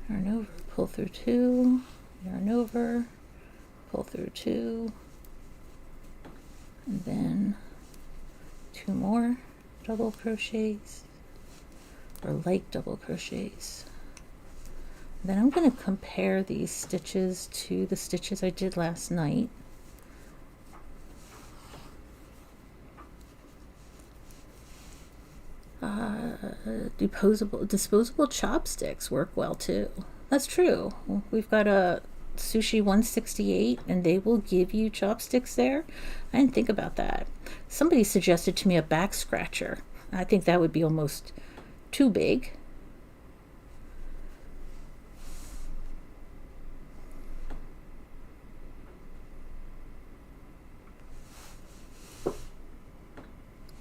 Yarn over, pull through 2, yarn over, pull through 2, and then 2 more double crochets, or like double crochets. Then I'm going to compare these stitches to the stitches I did last night. Disposable chopsticks work well too. That's true. We've got a Sushi 168 and they will give you chopsticks there. I didn't think about that. Somebody suggested to me a back scratcher. I think that would be almost too big.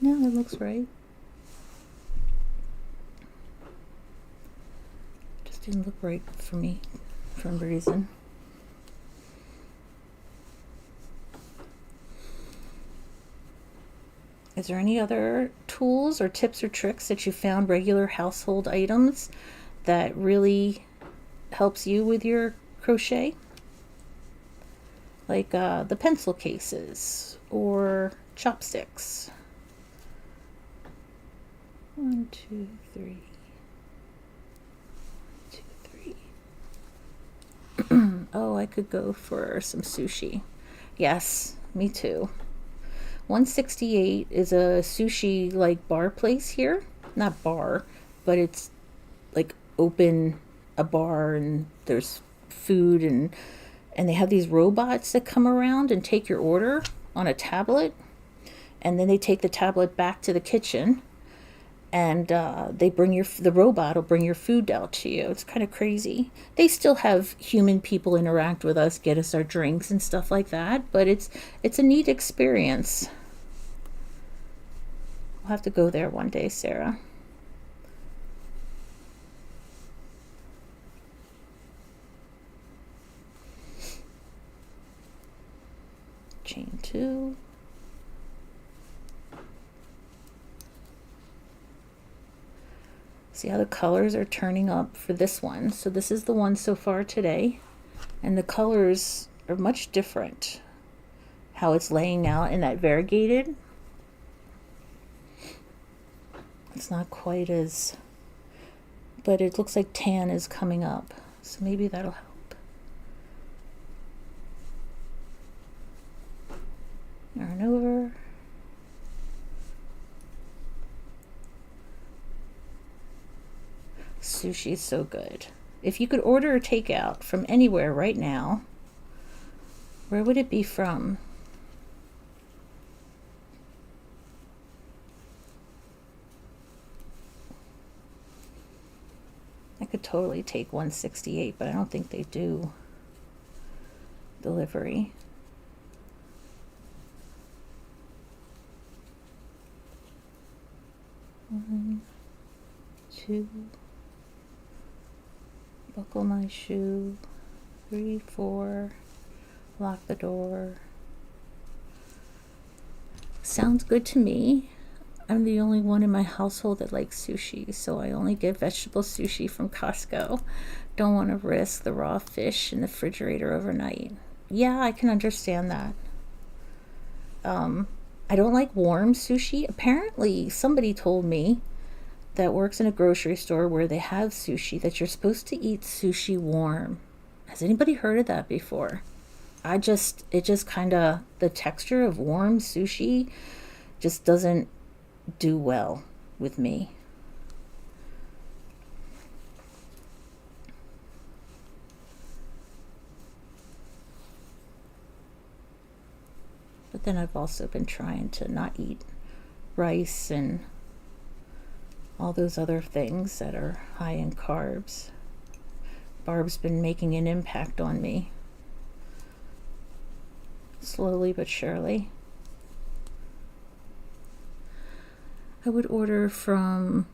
No, that looks right. Didn't look right for me for some reason. Is there any other tools or tips or tricks that you found, regular household items, that really helps you with your crochet? like the pencil cases or chopsticks. 1, 2, 3. 1, 2, 3. Oh, I could go for some sushi. Yes, me too. 168 is a sushi like bar place here. Not bar, but it's like open a bar, and there's food, and they have these robots that come around and take your order on a tablet, and then they take the tablet back to the kitchen, and the robot will bring your food out to you. It's kind of crazy. They still have human people interact with us, get us our drinks and stuff like that, but it's a neat experience. We'll have to go there one day, Sarah. Chain 2. See how the colors are turning up for this one. So this is the one so far today, and the colors are much different. How it's laying out in that variegated. It's not quite as, but it looks like tan is coming up. So maybe that'll help. Yarn over. Sushi is so good. If you could order a takeout from anywhere right now, where would it be from? I could totally take 168, but I don't think they do delivery. One, 2. Buckle my shoe. 3, 4. Lock the door. Sounds good to me. I'm the only one in my household that likes sushi, so I only get vegetable sushi from Costco. Don't want to risk the raw fish in the refrigerator overnight. Yeah, I can understand that. I don't like warm sushi. Apparently, somebody told me that works in a grocery store where they have sushi that you're supposed to eat sushi warm. Has anybody heard of that before? It just kind of, the texture of warm sushi just doesn't do well with me. But then I've also been trying to not eat rice and all those other things that are high in carbs. Barb's been making an impact on me. Slowly but surely. I would order from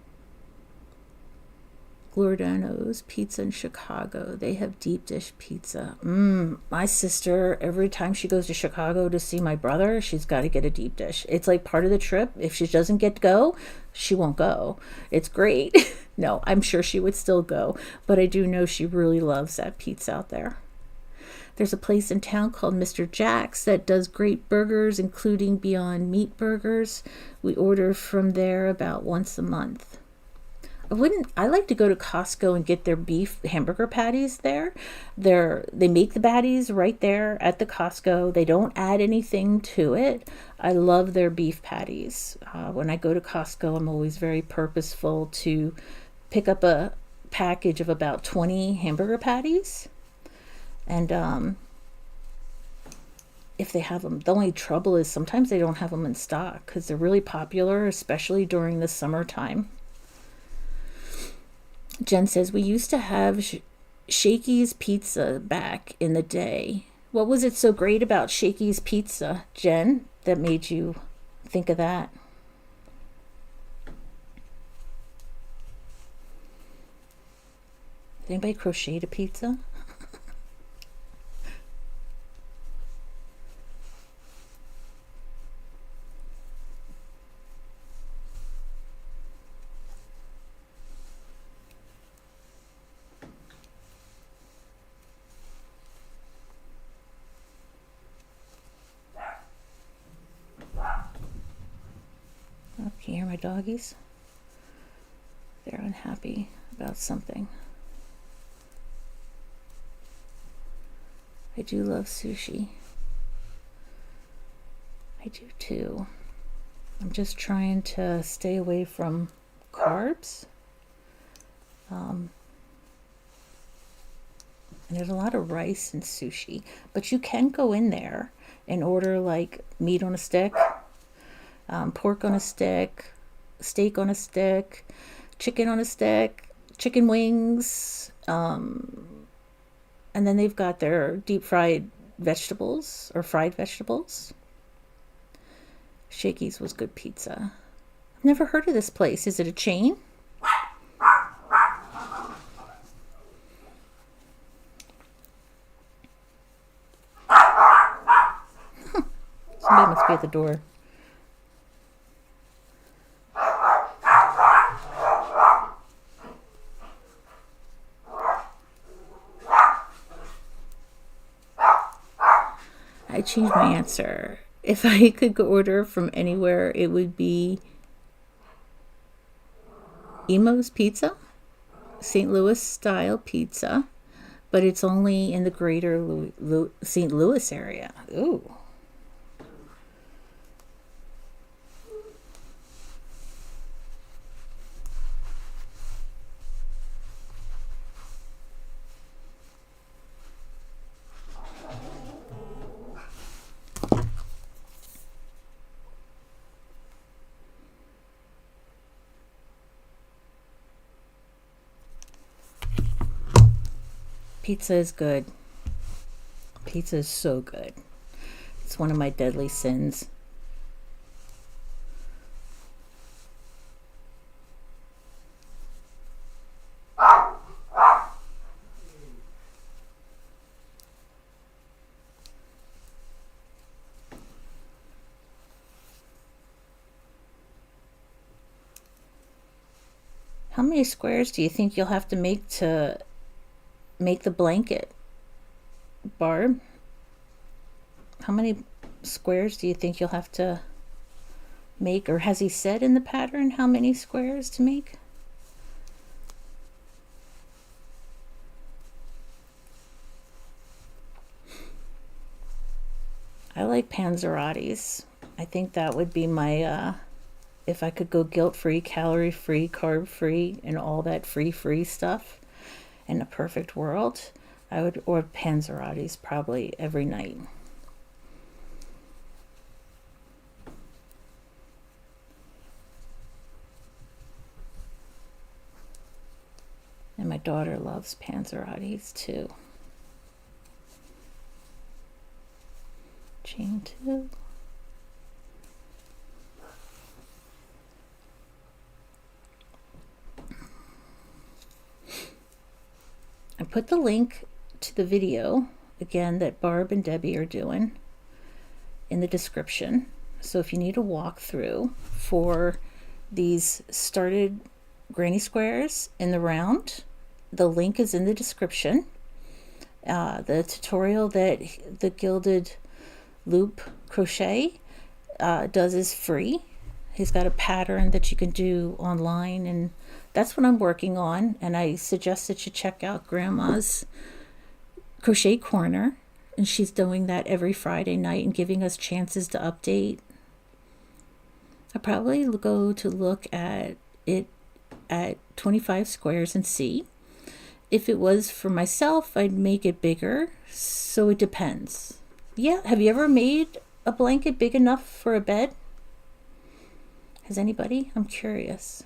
Giordano's Pizza in Chicago. They have deep dish pizza. My sister, every time she goes to Chicago to see my brother, she's got to get a deep dish. It's like part of the trip. If she doesn't get to go, she won't go. It's great. No, I'm sure she would still go, but I do know she really loves that pizza out there. There's a place in town called Mr. Jack's that does great burgers, including Beyond Meat burgers. We order from there about once a month. I like to go to Costco and get their beef hamburger patties there. They make the patties right there at the Costco. They don't add anything to it. I love their beef patties. When I go to Costco, I'm always very purposeful to pick up a package of about 20 hamburger patties. And if they have them, the only trouble is sometimes they don't have them in stock because they're really popular, especially during the summertime. Jen says, we used to have Shakey's Pizza back in the day. What was it so great about Shakey's Pizza, Jen, that made you think of that? Did anybody crochet a pizza? my doggies? They're unhappy about something. I do love sushi. I do too. I'm just trying to stay away from carbs. And there's a lot of rice in sushi, but you can go in there and order like meat on a stick, pork on a stick, steak on a stick, chicken on a stick, chicken wings, and then they've got their deep fried vegetables or fried vegetables. Shakey's was good pizza. I've never heard of this place. Is it a chain? Somebody must be at the door. I changed my answer. If I could go order from anywhere, it would be Emo's Pizza, St. Louis style pizza, but it's only in the greater St. Louis area. Ooh. Pizza is good. Pizza is so good. It's one of my deadly sins. How many squares do you think you'll have to make the blanket, Barb? How many squares do you think you'll have to make, or has he said in the pattern how many squares to make? I like panzerottis. I think that would be my if I could go guilt-free, calorie-free, carb-free, and all that free stuff in a perfect world, I would order panzerottis probably every night. And my daughter loves panzerottis too. Chain 2. I put the link to the video, again, that Barb and Debbie are doing in the description. So if you need a walkthrough for these started granny squares in the round, the link is in the description. The tutorial that the Gilded Loop Crochet does is free. He's got a pattern that you can do online, and that's what I'm working on. And I suggest that you check out Grandma's Crochet Corner, and she's doing that every Friday night and giving us chances to update. I'll probably go to look at it at 25 squares and see. If it was for myself, I'd make it bigger, so it depends. Yeah, have you ever made a blanket big enough for a bed? Has anybody? I'm curious.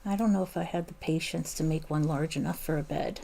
I don't know if I had the patience to make one large enough for a bed.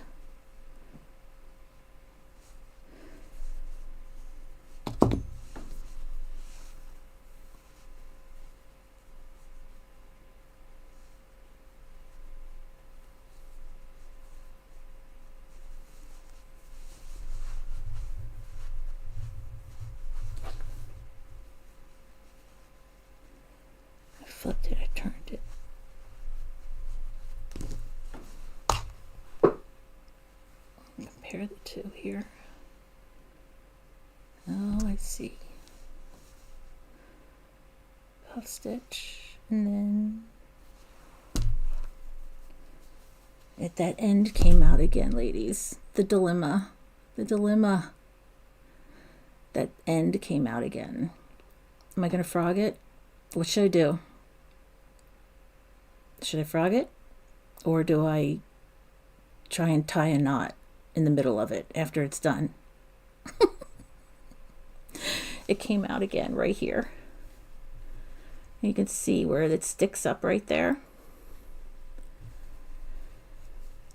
compare the two here. Oh, I see. Puff stitch, and then at that end came out again, ladies. The dilemma. That end came out again. Am I going to frog it? What should I do? Should I frog it? Or do I try and tie a knot in the middle of it after it's done? It came out again right here. You can see where it sticks up right there.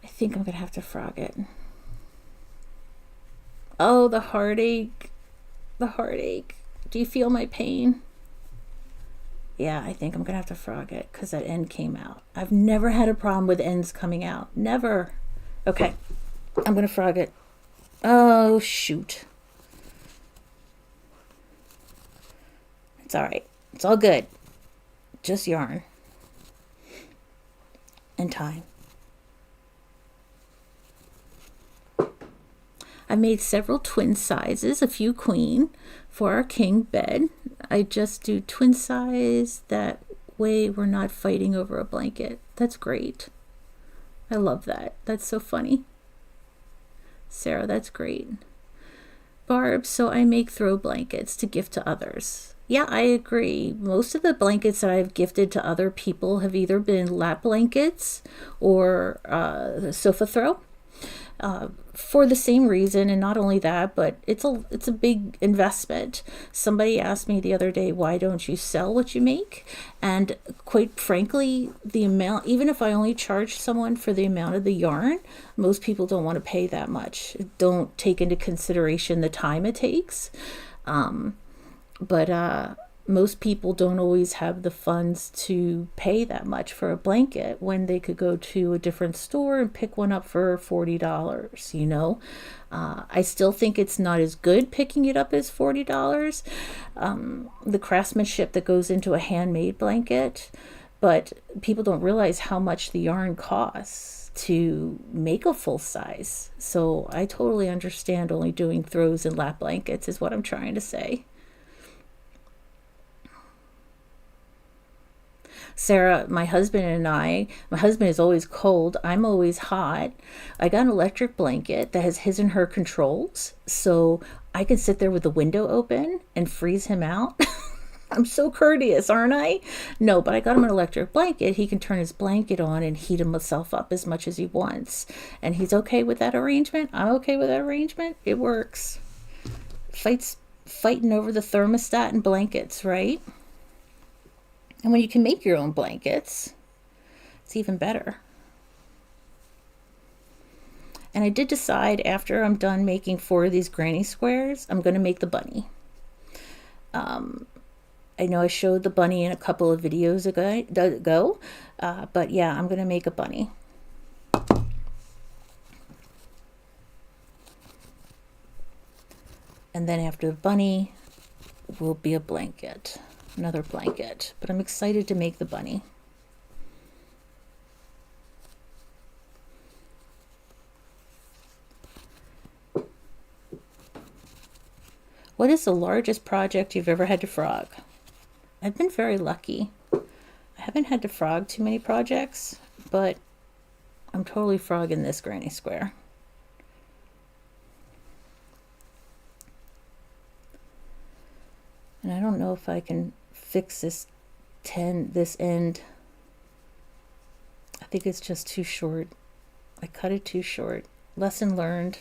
I think I'm going to have to frog it. Oh, the heartache. The heartache. Do you feel my pain? Yeah, I think I'm going to have to frog it because that end came out. I've never had a problem with ends coming out. Never. Okay, I'm going to frog it. Oh, shoot. It's all right. It's all good. Just yarn and time. I made several twin sizes, a few queen for our king bed. I just do twin size, that way we're not fighting over a blanket. That's great. I love that. That's so funny. Sarah, that's great. Barb, so I make throw blankets to gift to others. Yeah, I agree. Most of the blankets that I've gifted to other people have either been lap blankets or sofa throw. For the same reason, and not only that, but it's a big investment. Somebody asked me the other day, why don't you sell what you make? And quite frankly, the amount, even if I only charge someone for the amount of the yarn, most people don't want to pay that much. Don't take into consideration the time it takes. But most people don't always have the funds to pay that much for a blanket when they could go to a different store and pick one up for $40, you know. I still think it's not as good picking it up as $40, the craftsmanship that goes into a handmade blanket, but people don't realize how much the yarn costs to make a full size. So I totally understand only doing throws and lap blankets is what I'm trying to say. Sarah, my husband is always cold. I'm always hot. I got an electric blanket that has his and her controls. So I can sit there with the window open and freeze him out. I'm so courteous, aren't I? No, but I got him an electric blanket. He can turn his blanket on and heat himself up as much as he wants. And he's okay with that arrangement. I'm okay with that arrangement. It works. Fighting over the thermostat and blankets, right? And when you can make your own blankets, it's even better. And I did decide after I'm done making 4 of these granny squares, I'm going to make the bunny. I know I showed the bunny in a couple of videos ago, but yeah, I'm going to make a bunny. And then after the bunny will be a blanket. Another blanket, but I'm excited to make the bunny. What is the largest project you've ever had to frog? I've been very lucky. I haven't had to frog too many projects, but I'm totally frogging this granny square. And I don't know if I can fix this end. I think it's just too short. I cut it too short. Lesson learned.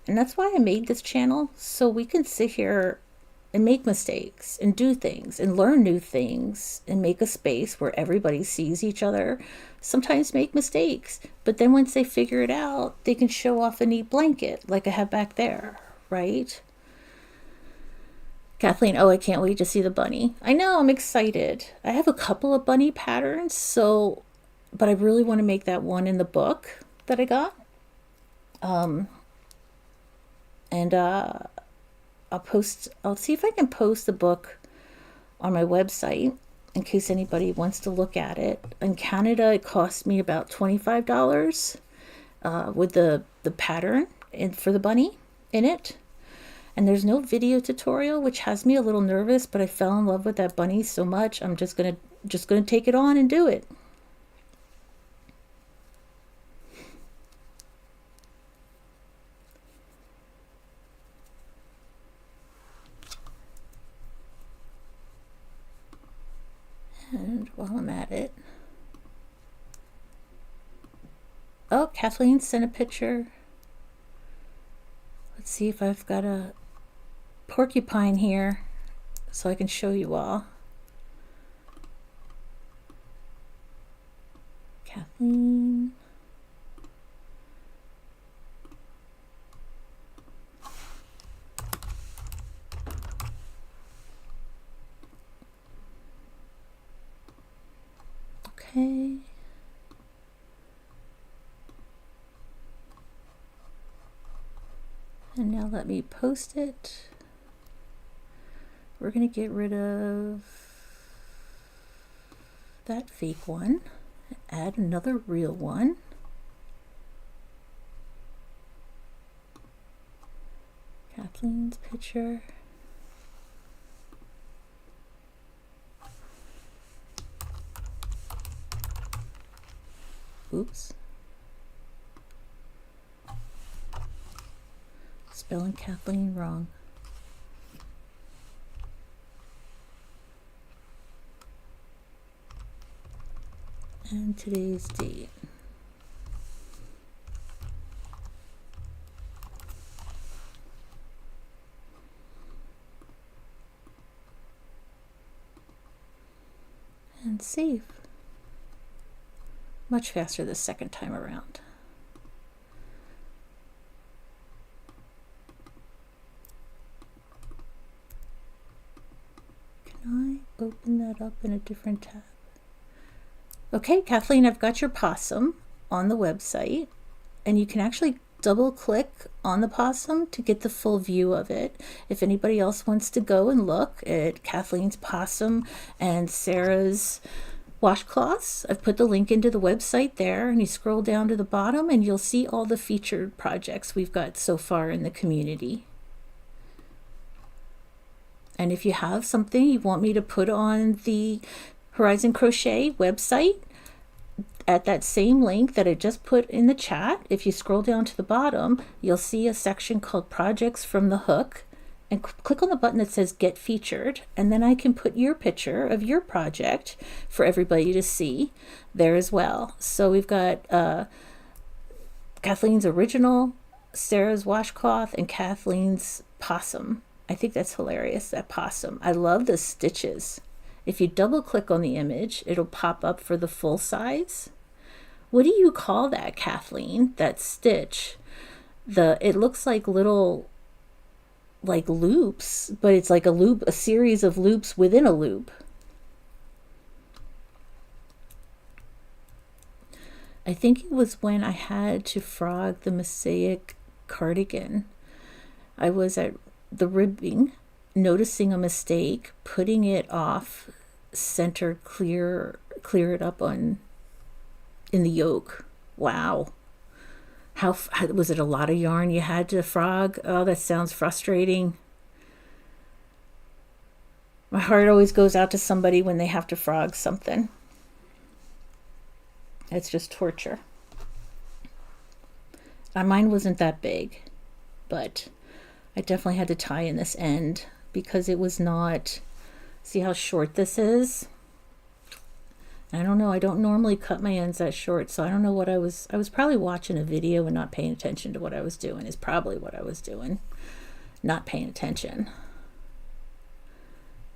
And that's why I made this channel, so we can sit here and make mistakes and do things and learn new things and make a space where everybody sees each other. Sometimes make mistakes, but then once they figure it out, they can show off a neat blanket like I have back there, right? Kathleen, oh, I can't wait to see the bunny. I know, I'm excited. I have a couple of bunny patterns, but I really want to make that one in the book that I got. I'll see if I can post the book on my website in case anybody wants to look at it. In Canada, it cost me about $25. with the pattern for the bunny in it. And there's no video tutorial, which has me a little nervous, but I fell in love with that bunny so much, I'm just gonna take it on and do it. And while I'm at it, oh, Kathleen sent a picture. Let's see if I've got a porcupine here so I can show you all. Kathleen. Okay. And now let me post it. We're going to get rid of that fake one, add another real one. Kathleen's picture. Oops. Spelling Kathleen wrong. And today's date. And save. Much faster the second time around. Can I open that up in a different tab? Okay, Kathleen, I've got your possum on the website, and you can actually double click on the possum to get the full view of it. If anybody else wants to go and look at Kathleen's possum and Sarah's washcloths, I've put the link into the website there, and you scroll down to the bottom and you'll see all the featured projects we've got so far in the community. And if you have something you want me to put on the Horizon Crochet website, at that same link that I just put in the chat, if you scroll down to the bottom, you'll see a section called Projects from the Hook, and click on the button that says Get Featured, and then I can put your picture of your project for everybody to see there as well. So we've got Kathleen's original, Sarah's washcloth, and Kathleen's possum. I think that's hilarious, that possum. I love the stitches. If you double click on the image, it'll pop up for the full size. What do you call that, Kathleen? That stitch? It looks like little like loops, but it's like a loop, a series of loops within a loop. I think it was when I had to frog the Mosaic cardigan. I was at the ribbing, noticing a mistake, putting it off center, clear it up in the yoke. Wow. How was it? A lot of yarn you had to frog? Oh, that sounds frustrating. My heart always goes out to somebody when they have to frog something. It's just torture. Mine wasn't that big, but I definitely had to tie in this end because it was not, see how short this is? I don't know, I don't normally cut my ends that short, so I don't know what I was probably watching a video and not paying attention to what I was doing is probably what I was doing, not paying attention.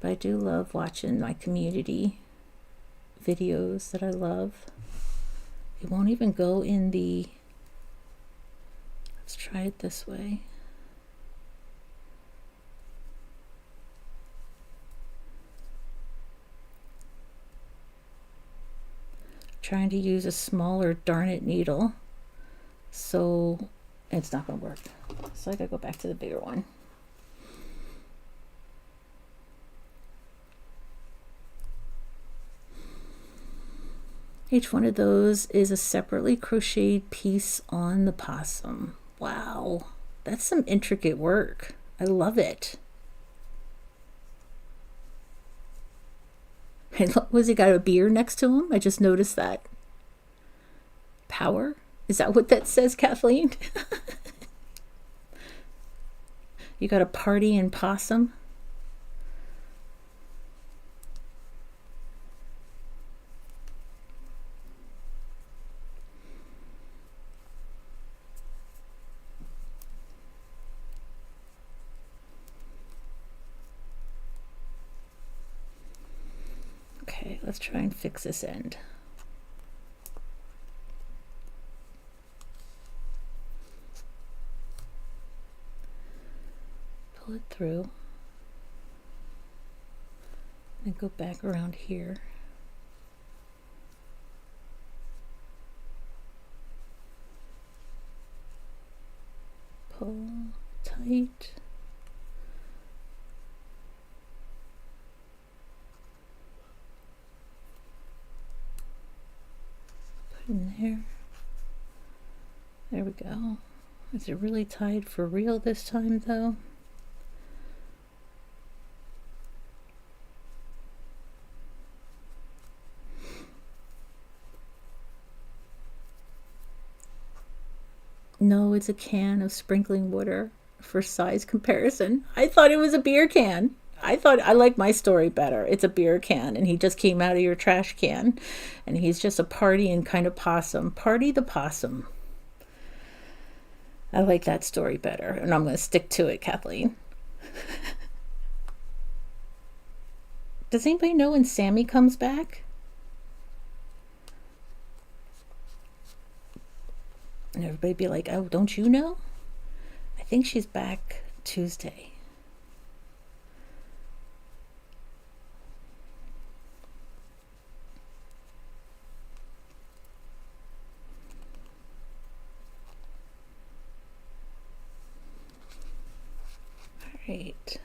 But I do love watching my community videos that I love. It won't even go in the, let's try it this way. Trying to use a smaller darn it needle, so it's not going to work. So I gotta go back to the bigger one. Each one of those is a separately crocheted piece on the possum. Wow, that's some intricate work. I love it. And look, was he got a beer next to him? I just noticed that. Power? Is that what that says, Kathleen? You got a party in possum? Okay, let's try and fix this end. Pull it through and go back around here. Pull tight. Put in there. There we go. Is it really tied for real this time though? No, it's a can of sprinkling water for size comparison. I thought it was a beer can. I like my story better. It's a beer can, and he just came out of your trash can, and he's just a partying kind of possum. Party the possum. I like that story better, and I'm going to stick to it, Kathleen. Does anybody know when Sammy comes back? And everybody be like, oh, don't you know? I think she's back Tuesday. All right.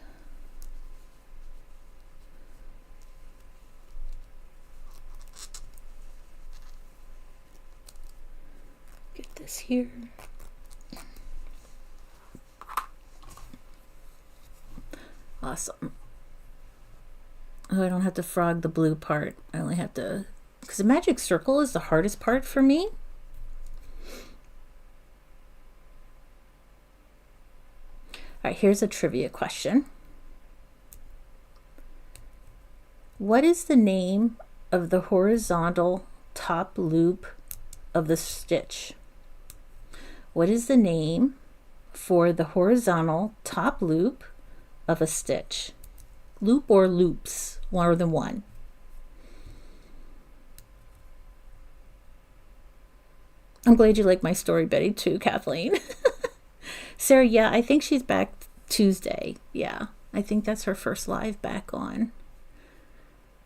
Get this here. Awesome. Oh, I don't have to frog the blue part. I only have to, because the magic circle is the hardest part for me. All right, here's a trivia question. What is the name of the horizontal top loop of the stitch? What is the name for the horizontal top loop of a stitch? Loop or loops, more than one. I'm glad you like my story, Betty, too, Kathleen. Sarah, yeah, I think she's back Tuesday. Yeah, I think that's her first live back on.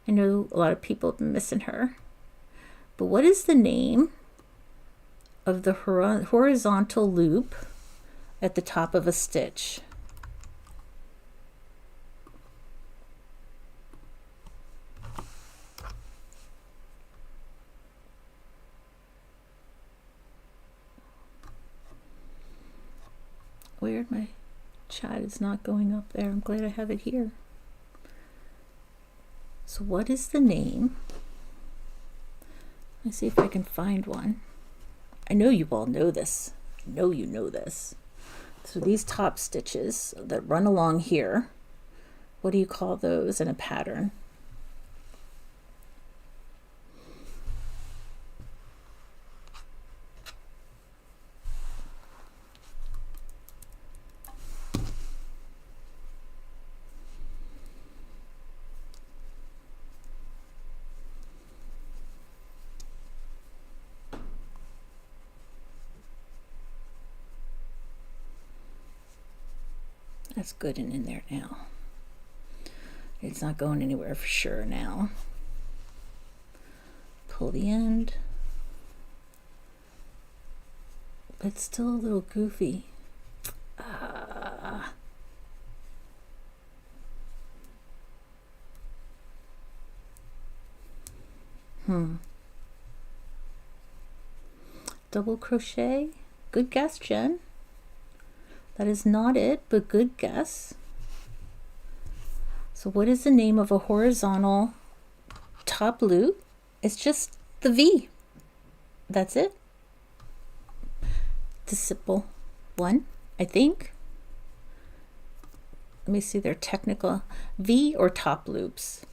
I know a lot of people have been missing her. But what is the name of the horizontal loop at the top of a stitch? Weird, my chat is not going up there. I'm glad I have it here. So what is the name? Let's see if I can find one. I know you all know this. I know you know this. So these top stitches that run along here, what do you call those in a pattern? That's good and in there now. It's not going anywhere for sure now. Pull the end. But it's still a little goofy. double crochet. Good guess, Jen. That is not it, but good guess. So what is the name of a horizontal top loop? It's just the V. That's it. The simple one, I think. Let me see their technical V or top loops.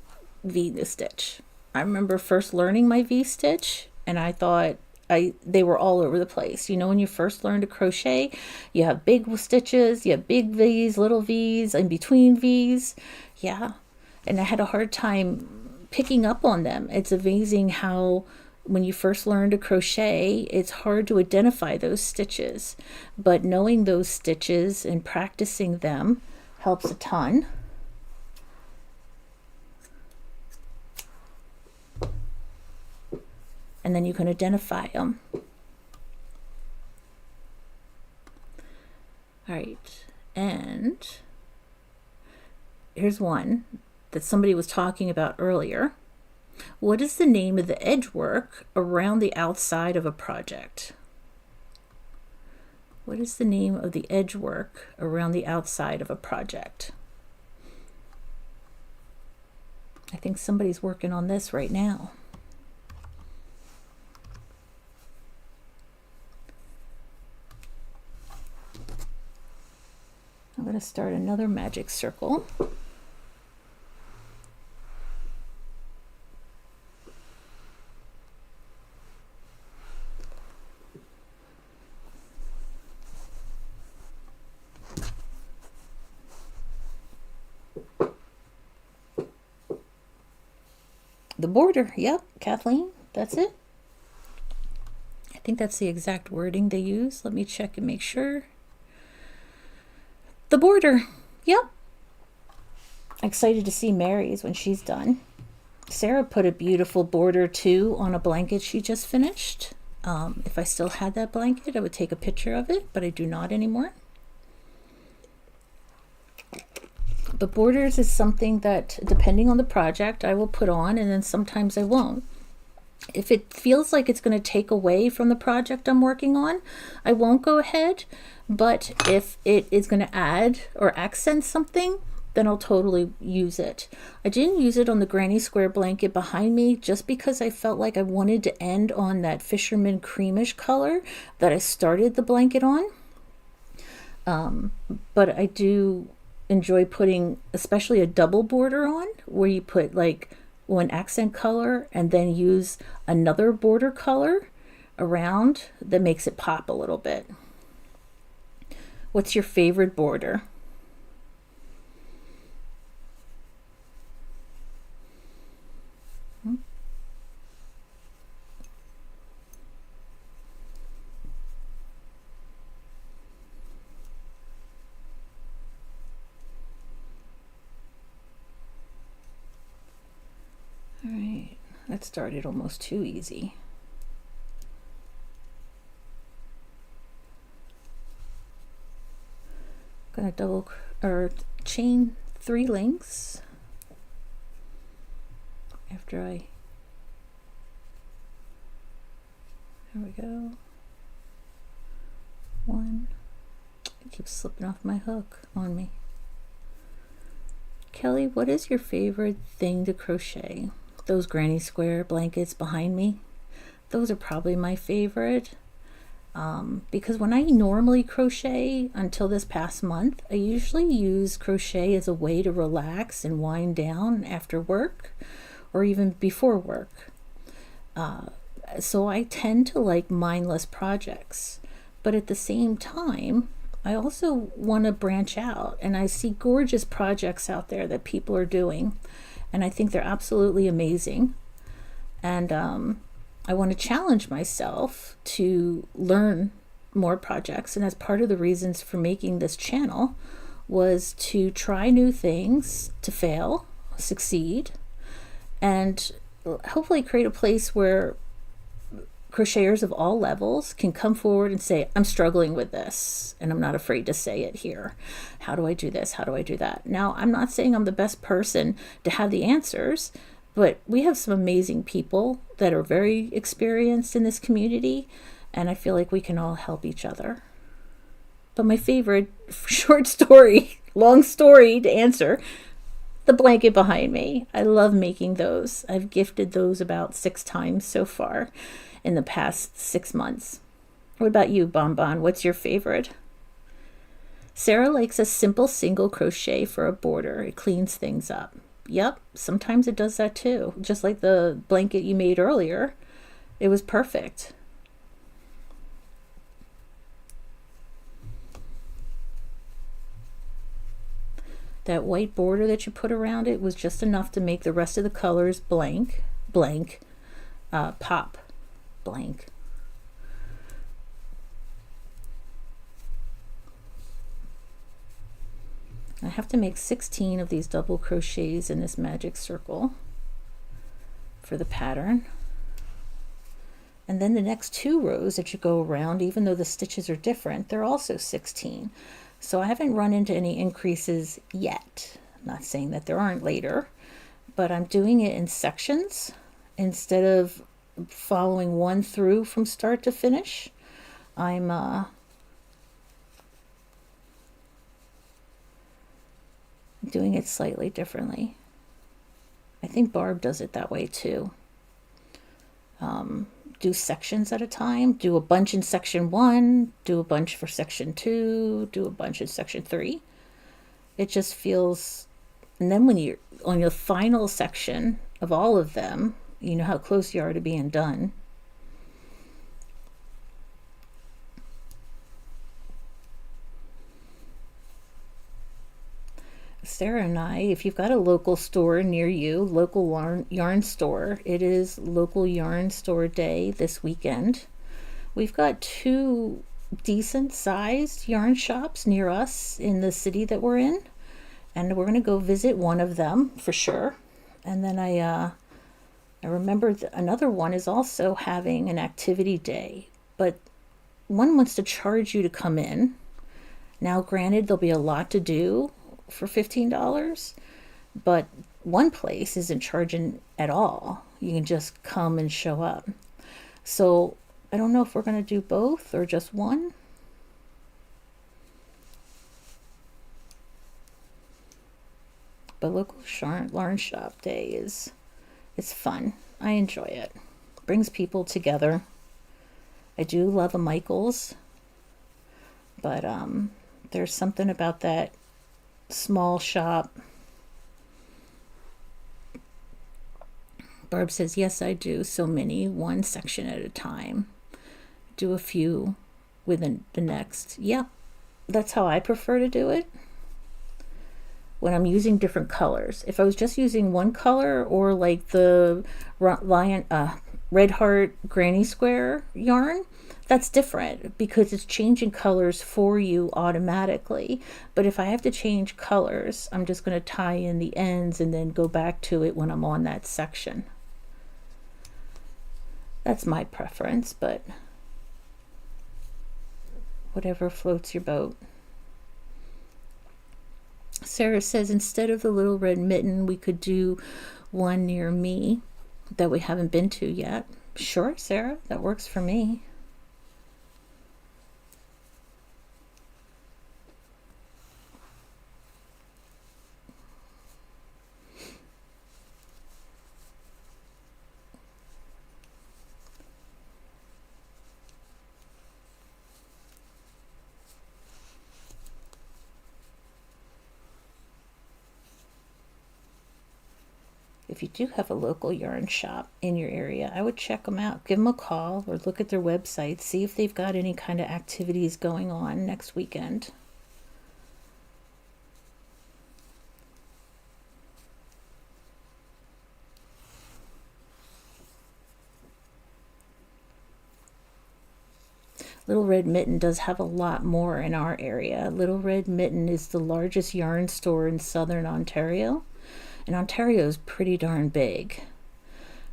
V the stitch. I remember first learning my V stitch and I thought they were all over the place. You know, when you first learn to crochet, you have big stitches, you have big V's, little V's, in between V's. Yeah. And I had a hard time picking up on them. It's amazing how when you first learn to crochet, it's hard to identify those stitches, but knowing those stitches and practicing them helps a ton. And then you can identify them. All right, and here's one that somebody was talking about earlier. What is the name of the edge work around the outside of a project? What is the name of the edge work around the outside of a project? I think somebody's working on this right now. I'm going to start another magic circle. The border, yep, Kathleen, that's it. I think that's the exact wording they use. Let me check and make sure. The border, yep. Excited to see Mary's when she's done. Sarah put a beautiful border too on a blanket she just finished. If I still had that blanket, I would take a picture of it, but I do not anymore. But borders is something that, depending on the project, I will put on, and then sometimes I won't. If it feels like it's going to take away from the project I'm working on, I won't go ahead. But if it is going to add or accent something, then I'll totally use it. I didn't use it on the granny square blanket behind me just because I felt like I wanted to end on that fisherman creamish color that I started the blanket on. But I do enjoy putting especially a double border on, where you put like one accent color and then use another border color around that makes it pop a little bit. What's your favorite border? All right, that started almost too easy. Gonna double or chain 3 links after there we go. 1. It keeps slipping off my hook on me. Kelly, what is your favorite thing to crochet? Those granny square blankets behind me, those are probably my favorite. Because when I normally crochet until this past month, I usually use crochet as a way to relax and wind down after work or even before work. So I tend to like mindless projects, but at the same time, I also want to branch out, and I see gorgeous projects out there that people are doing, and I think they're absolutely amazing. And I want to challenge myself to learn more projects. And as part of the reasons for making this channel was to try new things, to fail, succeed, and hopefully create a place where crocheters of all levels can come forward and say, I'm struggling with this, and I'm not afraid to say it here. How do I do this? How do I do that? Now, I'm not saying I'm the best person to have the answers, but we have some amazing people that are very experienced in this community, and I feel like we can all help each other. But my favorite short story, long story to answer, the blanket behind me. I love making those. I've gifted those about 6 times so far in the past 6 months. What about you, Bonbon? What's your favorite? Sarah likes a simple single crochet for a border. It cleans things up. Yep, sometimes it does that too. Just like the blanket you made earlier. It was perfect. That white border that you put around it was just enough to make the rest of the colors blank, pop, blank. I have to make 16 of these double crochets in this magic circle for the pattern. And then the next 2 rows that you go around, even though the stitches are different, they're also 16. So I haven't run into any increases yet. I'm not saying that there aren't later, but I'm doing it in sections instead of following one through from start to finish. I'm doing it slightly differently. I think Barb does it that way too. Do sections at a time, do a bunch in section 1, do a bunch for section 2, do a bunch in section 3. It just feels, and then when you're on your final section of all of them, you know how close you are to being done. Sarah and I, if you've got a local store near you, local yarn store, it is local yarn store day this weekend. We've got 2 decent sized yarn shops near us in the city that we're in, and we're going to go visit one of them for sure. And then I remember another one is also having an activity day, but one wants to charge you to come in. Now granted, there'll be a lot to do for $15, but one place isn't charging at all. You can just come and show up. So I don't know if we're going to do both or just one. But local yarn shop day it's fun. I enjoy it. Brings people together. I do love a Michael's, but there's something about that small shop. Barb says, yes, I do so many, one section at a time. Do a few within the next. Yep, that's how I prefer to do it when I'm using different colors. If I was just using one color, or like the Red Heart Granny Square yarn, that's different because it's changing colors for you automatically. But if I have to change colors, I'm just going to tie in the ends and then go back to it when I'm on that section. That's my preference, but whatever floats your boat. Sarah says, instead of the little red mitten, we could do one near me that we haven't been to yet. Sure, Sarah, that works for me. If you do have a local yarn shop in your area, I would check them out. Give them a call or look at their website. See if they've got any kind of activities going on next weekend. Little Red Mitten does have a lot more in our area. Little Red Mitten is the largest yarn store in southern Ontario. And Ontario is pretty darn big.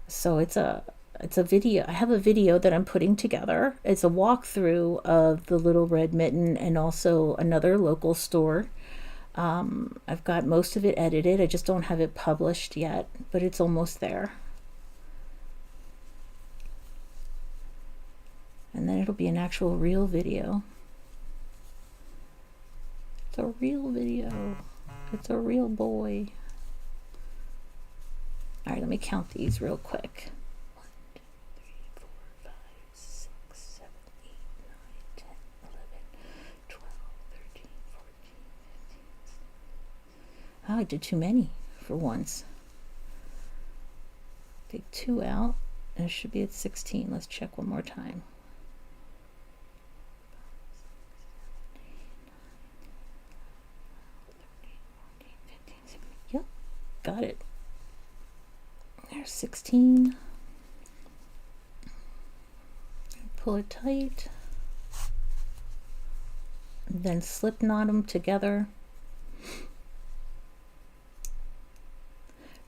So it's a video. I have a video that I'm putting together. It's a walkthrough of the Little Red Mitten and also another local store. I've got most of it edited. I just don't have it published yet, but it's almost there. And then it'll be an actual real video. It's a real video. It's a real boy. All right, let me count these real quick. 1, 2, 3, 4, 5, 6, 7, 8, 9, 10, 11, 12, 13, 14, 15. Oh, I did too many for once. Take 2 out, and it should be at 16. Let's check one more time. Yep, got it. There's 16. Pull it tight. Then slip knot them together.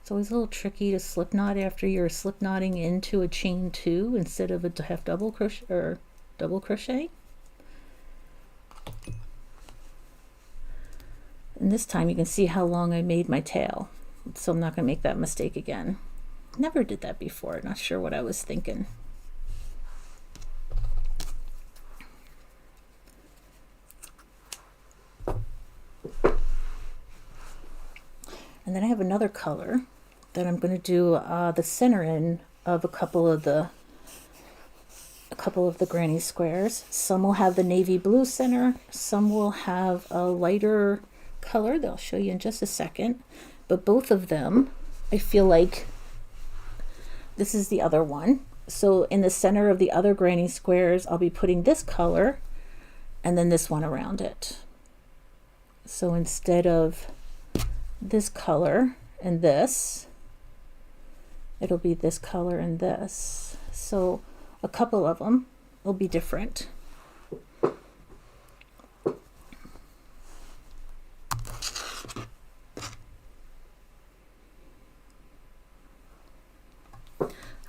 It's always a little tricky to slip knot after you're slip knotting into a chain 2 instead of a half double crochet or double crochet. And this time you can see how long I made my tail, so I'm not going to make that mistake again. Never did that before, not sure what I was thinking. And then I have another color that I'm going to do the center in of a couple of the granny squares. Some will have the navy blue center, some will have a lighter color that I'll show you in just a second, but both of them I feel like this is the other one. So in the center of the other granny squares I'll be putting this color and then this one around it. So instead of this color and this, it'll be this color and this. So a couple of them will be different.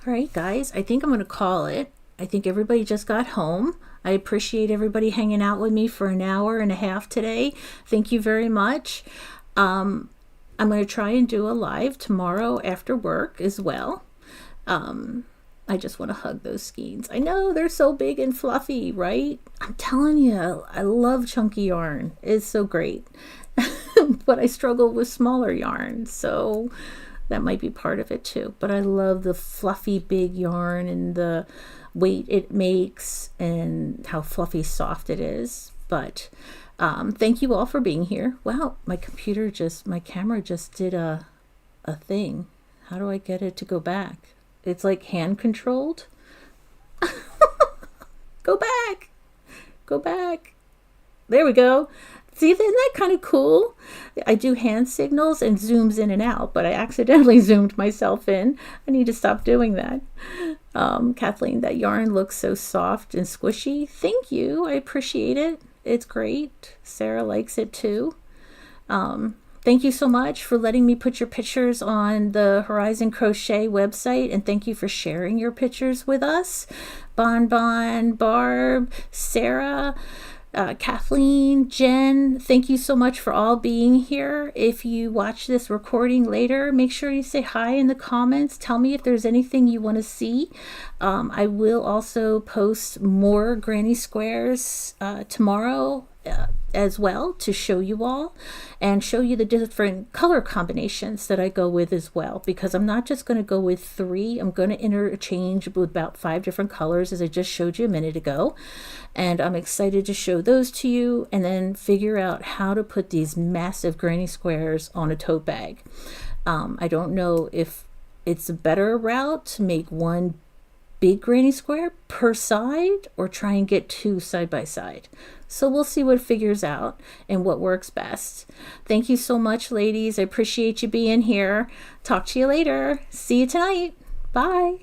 All right, guys, I think I'm going to call it. I think everybody just got home. I appreciate everybody hanging out with me for an hour and a half today. Thank you very much. I'm going to try and do a live tomorrow after work as well. I just want to hug those skeins. I know they're so big and fluffy, right? I'm telling you, I love chunky yarn. It's so great. But I struggle with smaller yarn, so that might be part of it too. But I love the fluffy big yarn and the weight it makes and how fluffy soft it is. But thank you all for being here. Wow, my camera just did a thing. How do I get it to go back? It's like hand controlled. Go back. Go back. There we go. See, isn't that kind of cool? I do hand signals and zooms in and out, but I accidentally zoomed myself in. I need to stop doing that. Kathleen, that yarn looks so soft and squishy. Thank you. I appreciate it. It's great. Sarah likes it too. Thank you so much for letting me put your pictures on the Horizon Crochet website, and thank you for sharing your pictures with us. Bon, Barb, Sarah, Kathleen, Jen, thank you so much for all being here. If you watch this recording later, make sure you say hi in the comments. Tell me if there's anything you want to see. I will also post more granny squares tomorrow as well to show you all and show you the different color combinations that I go with as well, because I'm not just going to go with 3. I'm going to interchange with about 5 different colors, as I just showed you a minute ago, and I'm excited to show those to you and then figure out how to put these massive granny squares on a tote bag. I don't know if it's a better route to make one big granny square per side or try and get 2 side by side. So we'll see what figures out and what works best. Thank you so much, ladies. I appreciate you being here. Talk to you later. See you tonight. Bye.